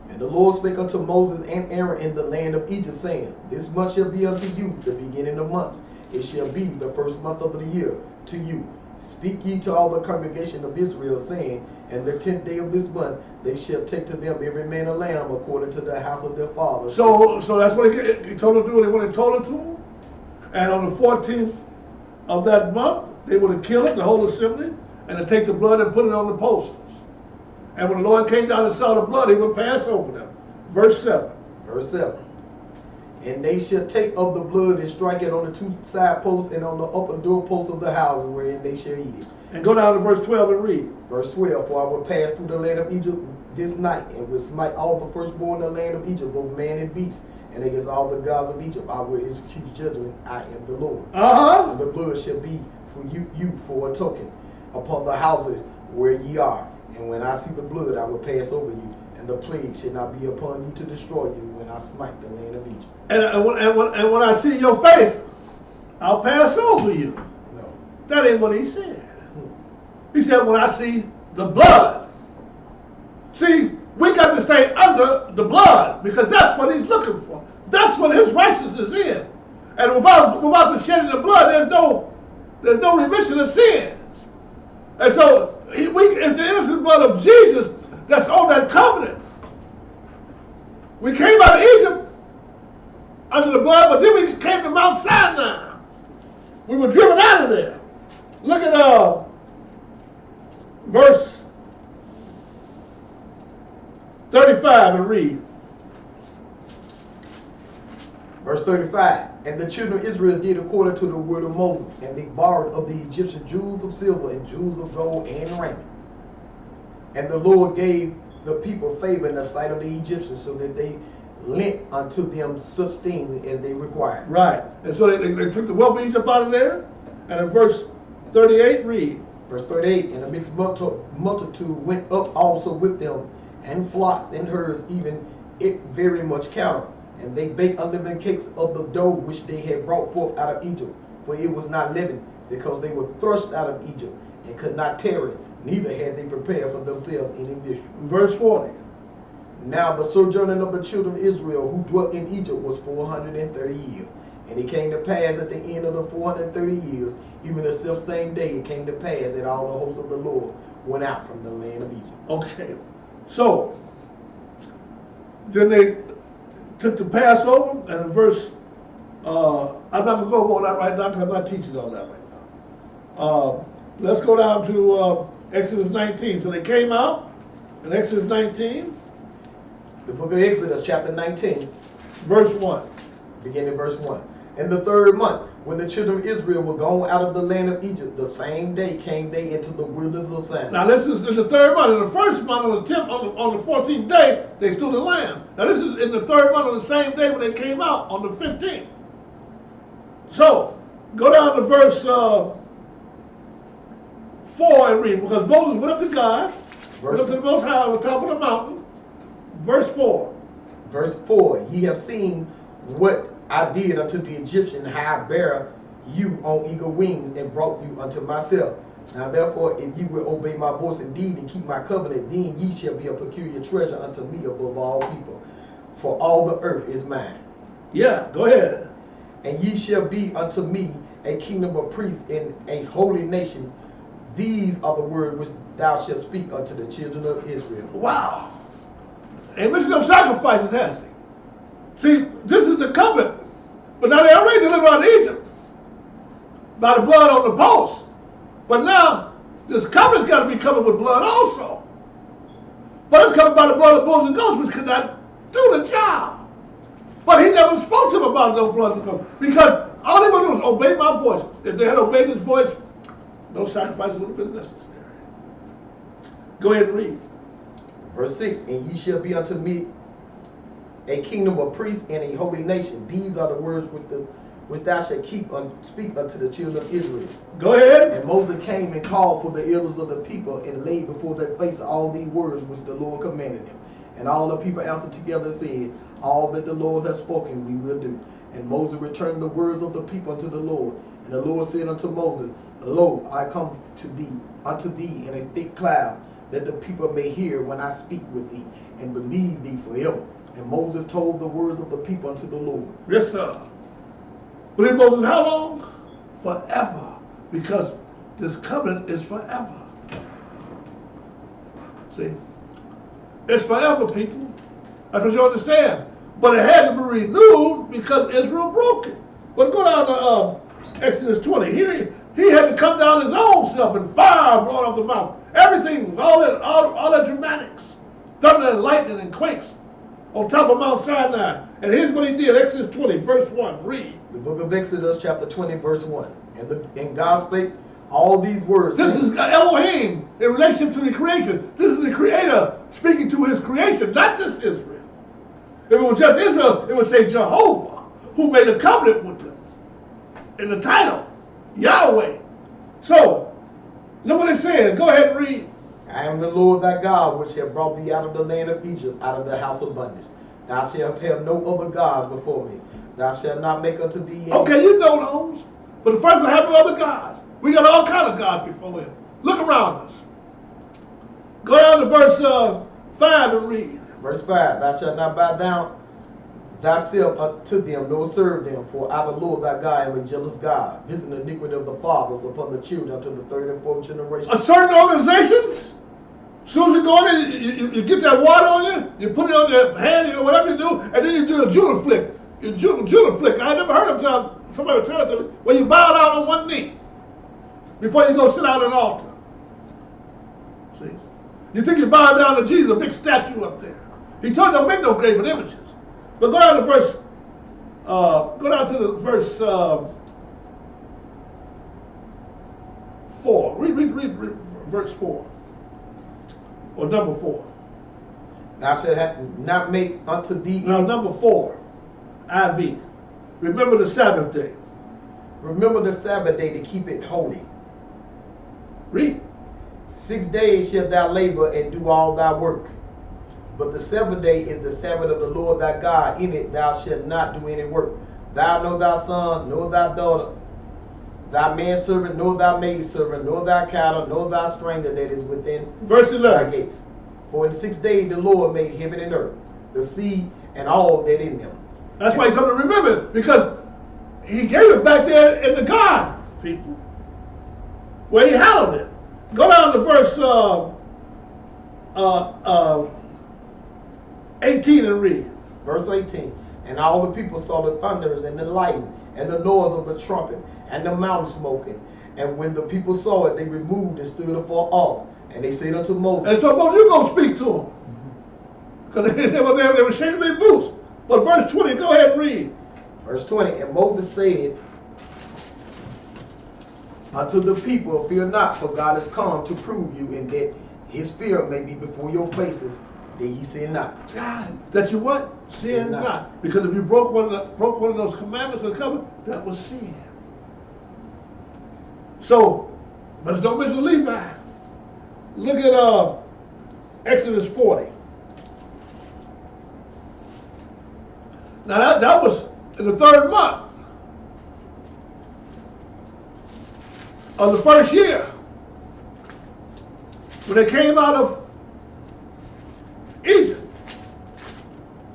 And the Lord spake unto Moses and Aaron in the land of Egypt, saying, This month shall be unto you the beginning of months. It shall be the first month of the year to you. Speak ye to all the congregation of Israel, saying, And the 10th day of this month they shall take to them every man a lamb according to the house of their fathers. So that's what he told them to do, and they went and told it to him. And on the 14th of that month, they were to kill it, the whole assembly, and to take the blood and put it on the posters. And when the Lord came down and saw the blood, he would pass over them. Verse 7. Verse 7. And they shall take of the blood and strike it on the two side posts and on the upper doorposts of the houses wherein they shall eat it. And go down to verse 12 and read. Verse 12. For I will pass through the land of Egypt this night, and will smite all the firstborn in the land of Egypt, both man and beast. And against all the gods of Egypt I will execute judgment. I am the Lord. And the blood shall be for you for a token upon the houses where ye are. And when I see the blood, I will pass over you, and the plague shall not be upon you to destroy you when I smite the land of Egypt. And when I see your faith, I'll pass over you. No. That ain't what he said. He said, when I see the blood. See, we got to stay under the blood, because that's what he's looking for. That's what his righteousness is. And without the shedding of blood, there's no remission of sins. And so it's the innocent blood of Jesus that's on that covenant. We came out of Egypt under the blood, but then we came to Mount Sinai. We were driven out of there. Look at verse 35 and read. Verse 35. And the children of Israel did according to the word of Moses, and they borrowed of the Egyptians jewels of silver and jewels of gold and raiment. And the Lord gave the people favor in the sight of the Egyptians, so that they lent unto them such things as they required. Right. And so they took the wealth of Egypt out of there. And in verse 38, read. Verse 38. And a mixed multitude went up also with them, and flocks and herds, even it very much cattle. And they baked unleavened cakes of the dough which they had brought forth out of Egypt, for it was not leavened, because they were thrust out of Egypt, and could not tarry, neither had they prepared for themselves any victual. Verse 40. Now the sojourning of the children of Israel who dwelt in Egypt was 430 years. And it came to pass at the end of the 430 years, even the self-same day, it came to pass that all the hosts of the Lord went out from the land of Egypt. Okay. So, then they took the Passover, and in verse, I'm not going to go over all that right now because I'm not teaching all that right now. Let's go down to Exodus 19. So they came out in Exodus 19. The book of Exodus, chapter 19. Verse 1. Beginning verse 1. In the third month, when the children of Israel were gone out of the land of Egypt, the same day came they into the wilderness of Sinai. Now this is in the third month. In the first month, on the 14th day, they stood the land. Now this is in the third month on the same day when they came out, on the 15th. So, go down to verse 4 and read, because Moses went up to God, went up to the Most High on the top of the mountain. Verse 4. Verse 4. Ye have seen what I did unto the Egyptian, how I bare you on eagle wings and brought you unto myself. Now therefore, if ye will obey my voice indeed and keep my covenant, then ye shall be a peculiar treasure unto me above all people. For all the earth is mine. Yeah, go ahead. And ye shall be unto me a kingdom of priests and a holy nation. These are the words which thou shalt speak unto the children of Israel. Wow. Ain't mentioned no sacrifices, has he? See, this is the covenant. But now they already delivered out of Egypt by the blood on the post. But now, this covenant's got to be covered with blood also. But it's covered by the blood of bulls and goats, which could not do the job. But he never spoke to them about no blood and goats, because all they were doing was obey my voice. If they had obeyed his voice, no sacrifices would have been necessary. Go ahead and read. Verse 6. And ye shall be unto me a kingdom of priests and a holy nation. These are the words which thou shalt speak unto the children of Israel. Go ahead. And Moses came and called for the elders of the people, and laid before their face all these words which the Lord commanded him. And all the people answered together and said, all that the Lord has spoken we will do. And Moses returned the words of the people unto the Lord. And the Lord said unto Moses, Lo, I come unto thee in a thick cloud, that the people may hear when I speak with thee, and believe thee forever. And Moses told the words of the people unto the Lord. Yes, sir. Believe Moses how long? Forever. Because this covenant is forever. See? It's forever, people. That's what you understand. But it had to be renewed because Israel broke it. But go down to Exodus 20. Here he had to come down his own self, and fire blown off the mountain. Everything, all that dramatics. Thunder and lightning and quakes on top of Mount Sinai. And here's what he did. Exodus 20, verse 1. Read. The book of Exodus, chapter 20, verse 1. And God spake all these words. This is Elohim in relation to the creation. This is the Creator speaking to his creation, not just Israel. If it was just Israel, it would say Jehovah, who made a covenant with them. In the title, Yahweh. So, look what it says. Go ahead and read. I am the Lord thy God, which have brought thee out of the land of Egypt, out of the house of bondage. Thou shalt have no other gods before me. Thou shalt not make unto thee any... Okay, you know those. But the first one, have no other gods. We got all kind of gods before him. Look around us. Go down to verse 5 and read. Verse 5. Thou shalt not bow down thyself unto them, nor serve them, for I the Lord thy God am a jealous God, visiting the iniquity of the fathers upon the children unto the third and fourth generation. Certain organizations As soon as you go in there, you get that water on you, you put it on your hand, you know, whatever you do, and then you do a jeweler flick. Jeweler flick. I never heard of somebody would tell it to me, where you bow down on one knee before you go sit down at an altar. See? You think you bow down to Jesus, a big statue up there. He told you don't make no graven images. But go down to verse 4. Read verse 4. Or number 4. Thou shalt not make unto thee. Now number 4. IV. Remember the Sabbath day. Remember the Sabbath day to keep it holy. Read. 6 days shalt thou labor and do all thy work. But the seventh day is the Sabbath of the Lord thy God. In it thou shalt not do any work. Thou, nor thy son, nor thy daughter, thy manservant, nor thy maidservant, nor thy cattle, nor thy stranger that is within verse 11. thy gates. For in 6 days the Lord made heaven and earth, the sea, and all that in them. That's why you come to remember it, because he gave it back there in the garden, people, where he hallowed it. Go down to verse 18 and read. Verse 18. And all the people saw the thunders and the lightning and the noise of the trumpet and the mountain smoking. And when the people saw it, they removed and stood afar off. And they said unto Moses. And so Moses, you go speak to them. Because they were shaking their boots. But verse 20, go ahead and read. Verse 20. And Moses said unto the people, fear not, for God is come to prove you, and that his fear may be before your faces, that ye sin not. God, that you what? Sin not. Because if you broke one of those commandments of the covenant, that was sin. So, but don't mention Levi. Look at Exodus 40. Now that was in the 3rd month of the 1st year, when they came out of Egypt.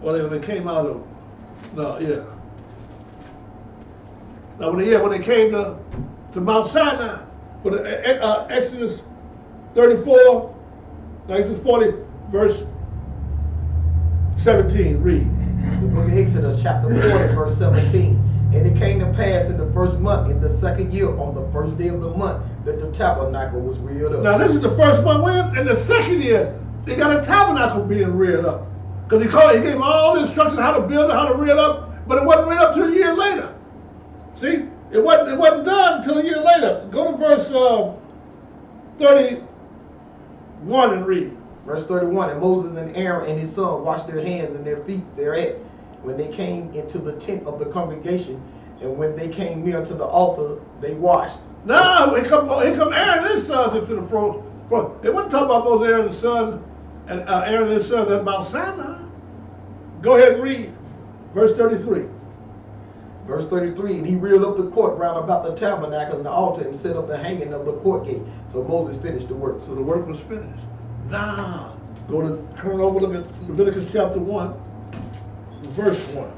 Well, they came out of, Now, when they came to Mount Sinai, for the Exodus 34, Exodus 40, verse 17, read. The book of Exodus, chapter 40, verse 17. And it came to pass in the 1st month, in the 2nd year, on the 1st day of the month, that the tabernacle was reared up. Now, this is the 1st month. When in the 2nd year, they got a tabernacle being reared up. Because he gave them all the instructions how to build it, how to rear it up, but it wasn't reared up till a year later. See? It wasn't done until a year later. Go to verse 31 and read. Verse 31. And Moses and Aaron and his son washed their hands and their feet thereat, when they came into the tent of the congregation, and when they came near to the altar, they washed. Now, here come Aaron and his sons into the pro. They wasn't talking about Moses, Aaron and his son, and Aaron and his son at Mount Sinai. Go ahead and read. Verse 33. Verse 33, and he reared up the court round about the tabernacle and the altar, and set up the hanging of the court gate. So Moses finished the work. So the work was finished. Now, turn over, look at Leviticus chapter 1, verse 1.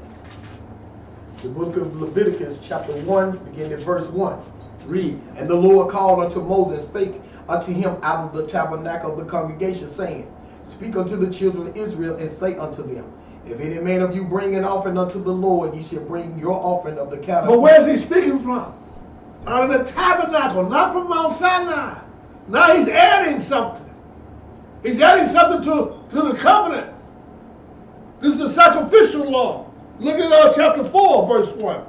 The book of Leviticus chapter 1, beginning at verse 1. Read. And the Lord called unto Moses, and spake unto him out of the tabernacle of the congregation, saying, Speak unto the children of Israel, and say unto them, If any man of you bring an offering unto the Lord, ye shall bring your offering of the cattle. But where is he speaking from? Out of the tabernacle, not from Mount Sinai. Now he's adding something. He's adding something to the covenant. This is the sacrificial law. Look at chapter 4, verse 1.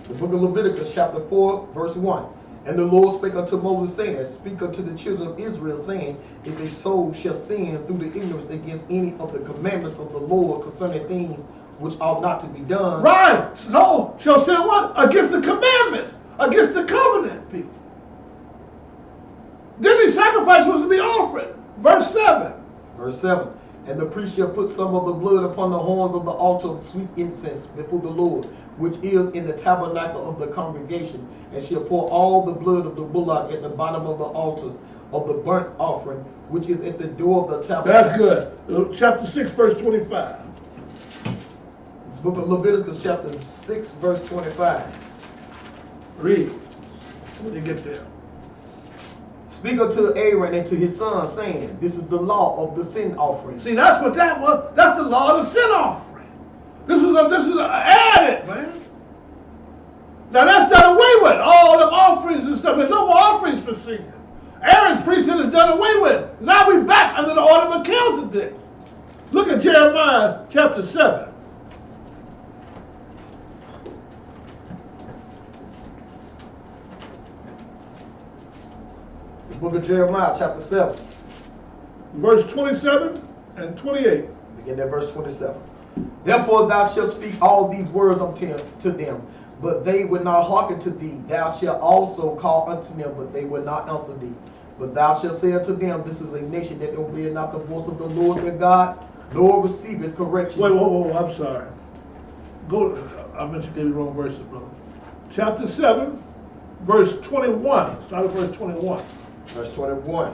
The book of Leviticus chapter 4, verse 1. And the Lord spake unto Moses, saying, Speak unto the children of Israel, saying, If a soul shall sin through the ignorance against any of the commandments of the Lord concerning things which ought not to be done. Right. Soul shall sin what? Against the commandments. Against the covenant, people. Then the sacrifice was to be offered. Verse 7. Verse 7. And the priest shall put some of the blood upon the horns of the altar of sweet incense before the Lord, which is in the tabernacle of the congregation, and shall pour all the blood of the bullock at the bottom of the altar of the burnt offering, which is at the door of the tabernacle. That's good. Chapter 6, verse 25. Book of Leviticus chapter 6, verse 25. Read. When you get there. Speak unto Aaron and to his son, saying, this is the law of the sin offering. See, that's what that was. That's the law of the sin offering. This is added, man. Now that's done away with. All the offerings and stuff. There's no more offerings for sin. Aaron's priesthood is done away with. Now we're back under the order of Melchisedec. Look at Jeremiah chapter 7. The book of Jeremiah chapter 7. Verse 27 and 28. Begin at verse 27. Therefore thou shalt speak all these words unto them, but they would not hearken to thee. Thou shalt also call unto them, but they would not answer thee. But thou shalt say unto them, this is a nation that obeyeth not the voice of the Lord their God, nor receiveth correction. Wait, whoa, I'm sorry. Go. I mentioned gave you the wrong verses, brother. Chapter 7, verse 21. Start at verse 21. Verse 21.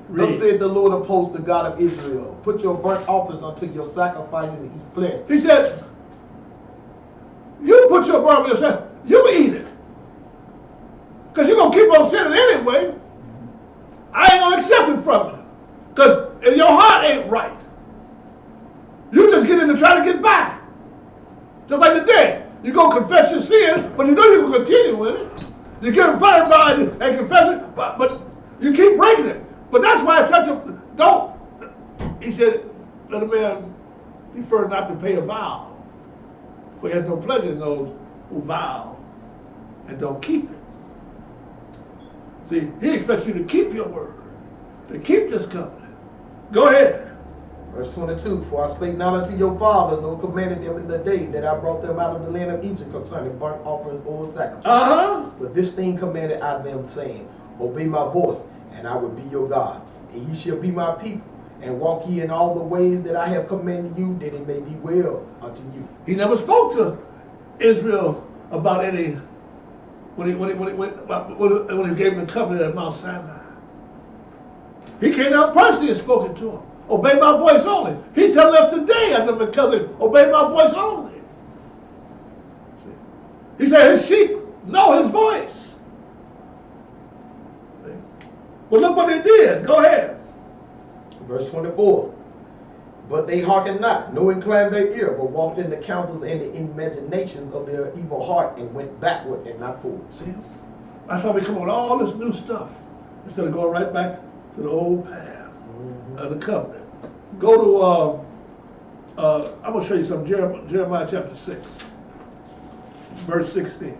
Read. Thus said the Lord of hosts, the God of Israel, put your burnt offerings unto your sacrifices and eat flesh. He said, you put your burnt on yourself, you eat it. Because you're going to keep on sinning anyway. I ain't going to accept it from you. Because your heart ain't right. You just get in to try to get by. Just like the dead. You go confess your sin, but you know you can continue with it. You get in front of everybody and confess it, but you keep breaking it. But that's why it's such a, don't. He said, let a man prefer not to pay a vow, for he has no pleasure in those who vow and don't keep it. See, he expects you to keep your word, to keep this covenant. Go ahead. Verse 22, for I spake not unto your father, nor commanded them in the day that I brought them out of the land of Egypt concerning burnt offerings or sacrifices. But this thing commanded I them, saying, obey my voice, and I will be your God, and ye shall be my people, and walk ye in all the ways that I have commanded you, that it may be well unto you. He never spoke to Israel about any, when he gave them the covenant at Mount Sinai. He came out personally and spoken to them. Obey my voice only. He's telling us today under Melchizedek, obey my voice only. He said his sheep know his voice. Well, look what they did. Go ahead. Verse 24. But they hearkened not, nor inclined their ear, but walked in the counsels and the imaginations of their evil heart, and went backward and not forward. See? That's why we come up with all this new stuff, instead of going right back to the old path of the covenant. Go to, I'm going to show you something, Jeremiah chapter 6, verse 16.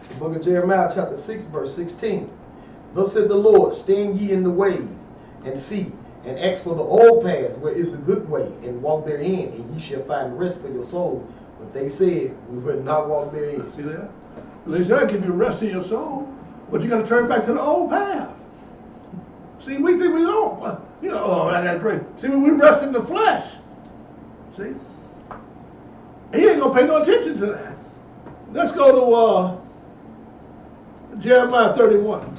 The book of Jeremiah chapter 6, verse 16. Thus said the Lord, stand ye in the ways, and see, and ask for the old paths, where is the good way, and walk therein, and ye shall find rest for your soul. But they said, we will not walk therein. See that? They said, I'll give you rest in your soul, but you got to turn back to the old path. See, we think we don't. You know, oh, that's great. See, we rest in the flesh. See? He ain't going to pay no attention to that. Let's go to Jeremiah 31.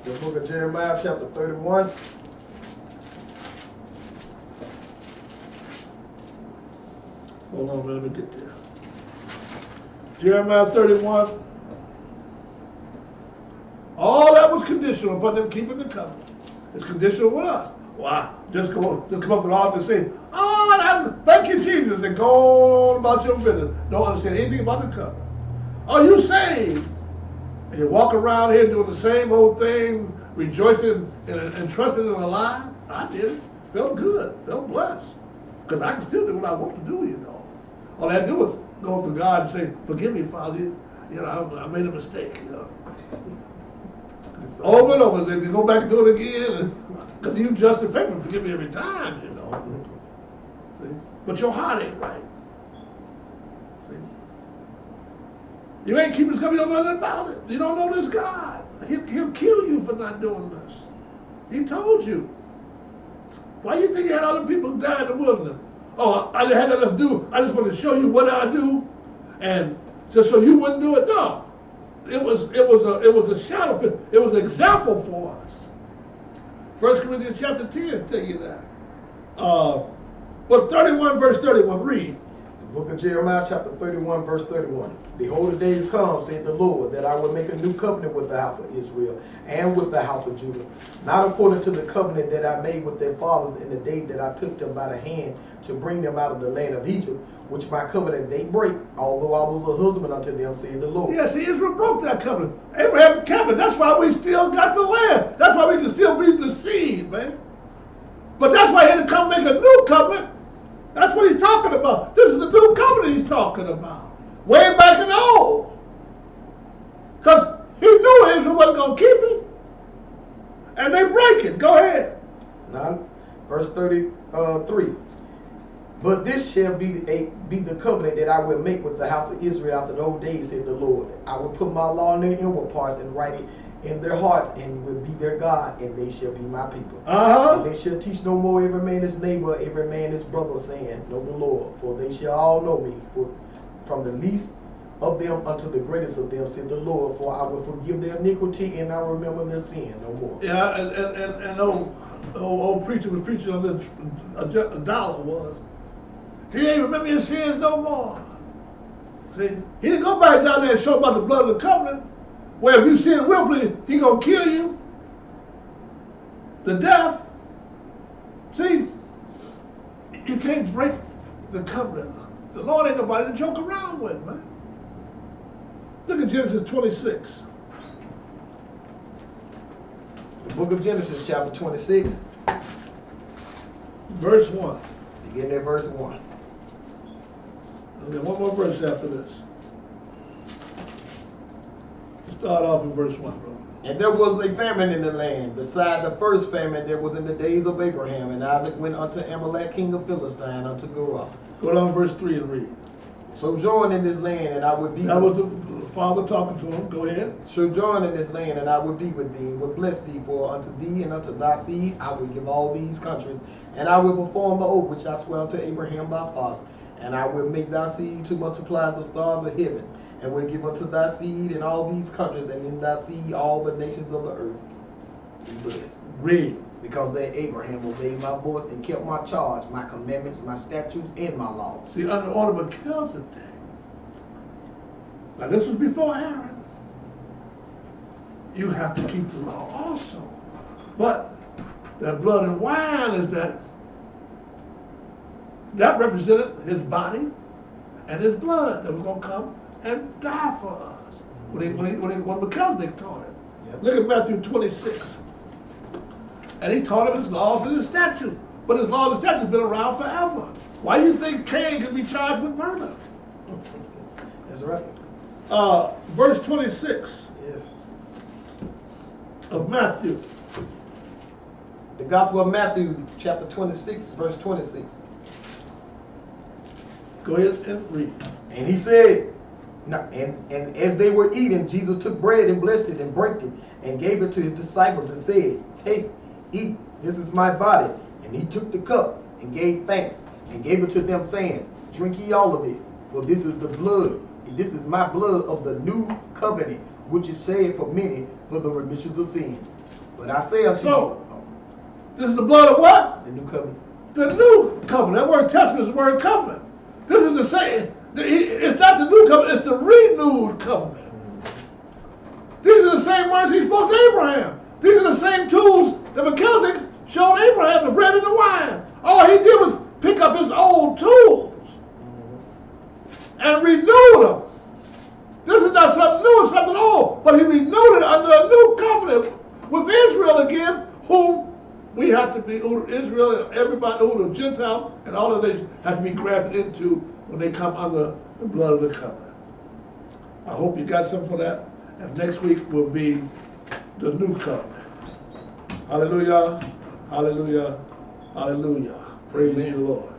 The book of Jeremiah chapter 31. Hold on, let me get there. Jeremiah 31. All that was conditional upon them keeping the covenant. It's conditional with us. Why? Just come up with the altar and say, oh, thank you, Jesus, and go on about your business. Don't understand anything about the covenant. Are you saved? And you walk around here doing the same old thing, rejoicing and trusting in a lie? I did it. Felt good. Felt blessed. Because I can still do what I want to do, you know. All I had to do was go to God and say, forgive me, Father. You know, I made a mistake, you know. Over and over, they go back and do it again, because you just and faithful, forgive me every time, you know. See? But your heart ain't right. See? You ain't keeping this covenant, you don't know nothing about it. You don't know this God. He'll kill you for not doing this. He told you. Why you think you had other people die in the wilderness? Oh, I had nothing to do. I just wanted to show you what I do, and just so you wouldn't do it. No. It was a shadow. It was an example for us. 1 Corinthians chapter 10 tell you that. But 31 verse 31, read. Book of Jeremiah, chapter 31, verse 31. Behold, the days come, said the Lord, that I will make a new covenant with the house of Israel and with the house of Judah, not according to the covenant that I made with their fathers in the day that I took them by the hand to bring them out of the land of Egypt, which my covenant they break, although I was a husband unto them, said the Lord. Yeah, see, Israel broke that covenant. Abraham kept it. That's why we still got the land. That's why we can still be the seed, man. But that's why he had to come make a new covenant. That's what he's talking about. This is the new covenant he's talking about. Way back in the old. Because he knew Israel wasn't going to keep it. And they break it. Go ahead. Now, verse 33. But this shall be the covenant that I will make with the house of Israel after those days, said the Lord. I will put my law in their inward parts and write it in their hearts, and will be their God, and they shall be my people. And they shall teach no more every man his neighbor, every man his brother, saying, Know the Lord, for they shall all know me, from the least of them unto the greatest of them, said the Lord, for I will forgive their iniquity, and I will remember their sin no more. Yeah, and old preacher was preaching on this, a dollar was. He ain't remember your sins no more. See, he didn't go back down there and show about the blood of the covenant. Where if you sin willfully, he gonna kill you. The death. See, you can't break the covenant. The Lord ain't nobody to joke around with, man. Look at Genesis 26. The book of Genesis, chapter 26. Verse 1. Begin at verse 1. And then one more verse after this. Start off in verse 1, brother. And there was a famine in the land, beside the first famine that was in the days of Abraham. And Isaac went unto Amalek, king of Philistine, unto Gerar. Go down to verse 3 and read. Sojourn in this land, and I would be. That was the father talking to him. Go ahead. Sojourn in this land, and I will be with thee, and will bless thee, for unto thee and unto thy seed I will give all these countries, and I will perform the oath which I sware unto Abraham thy father, and I will make thy seed to multiply as the stars of heaven, and will give unto thy seed in all these countries, and in thy seed all the nations of the earth. Be blessed. Read. Because that Abraham obeyed my voice and kept my charge, my commandments, my statutes, and my laws. See, under Order of Melchisedec. Now this was before Aaron. You have to keep the law also. But that blood and wine is that represented his body and his blood that was going to come and die for us. When Melchizedek taught it. Yep. Look at Matthew 26. And he taught him his laws and his statutes. But his laws and statutes have been around forever. Why do you think Cain can be charged with murder? That's right. Verse 26. Yes. Of Matthew. The Gospel of Matthew, chapter 26, verse 26. Go ahead and read. And he said, and as they were eating, Jesus took bread and blessed it and broke it and gave it to his disciples and said, Take, eat, this is my body. And he took the cup and gave thanks and gave it to them, saying, Drink ye all of it, for this is the blood. This is my blood of the new covenant, which is shed for many for the remissions of sin. But I say unto you, this is the blood of what? The new covenant. The new covenant. That word testament is the word covenant. This is the same. It's not the new covenant, it's the renewed covenant. These are the same words he spoke to Abraham. These are the same tools that Melchizedek showed Abraham, the bread and the wine. All he did was pick up his old tools and renew them. This is not something new, it's something old. But he renewed it under a new covenant with Israel again, whom we have to be, Israel and everybody, the Gentile and all the nations have to be grafted into when they come under the blood of the covenant. I hope you got something for that. And next week will be the new covenant. Hallelujah, hallelujah, hallelujah. Praise the Lord.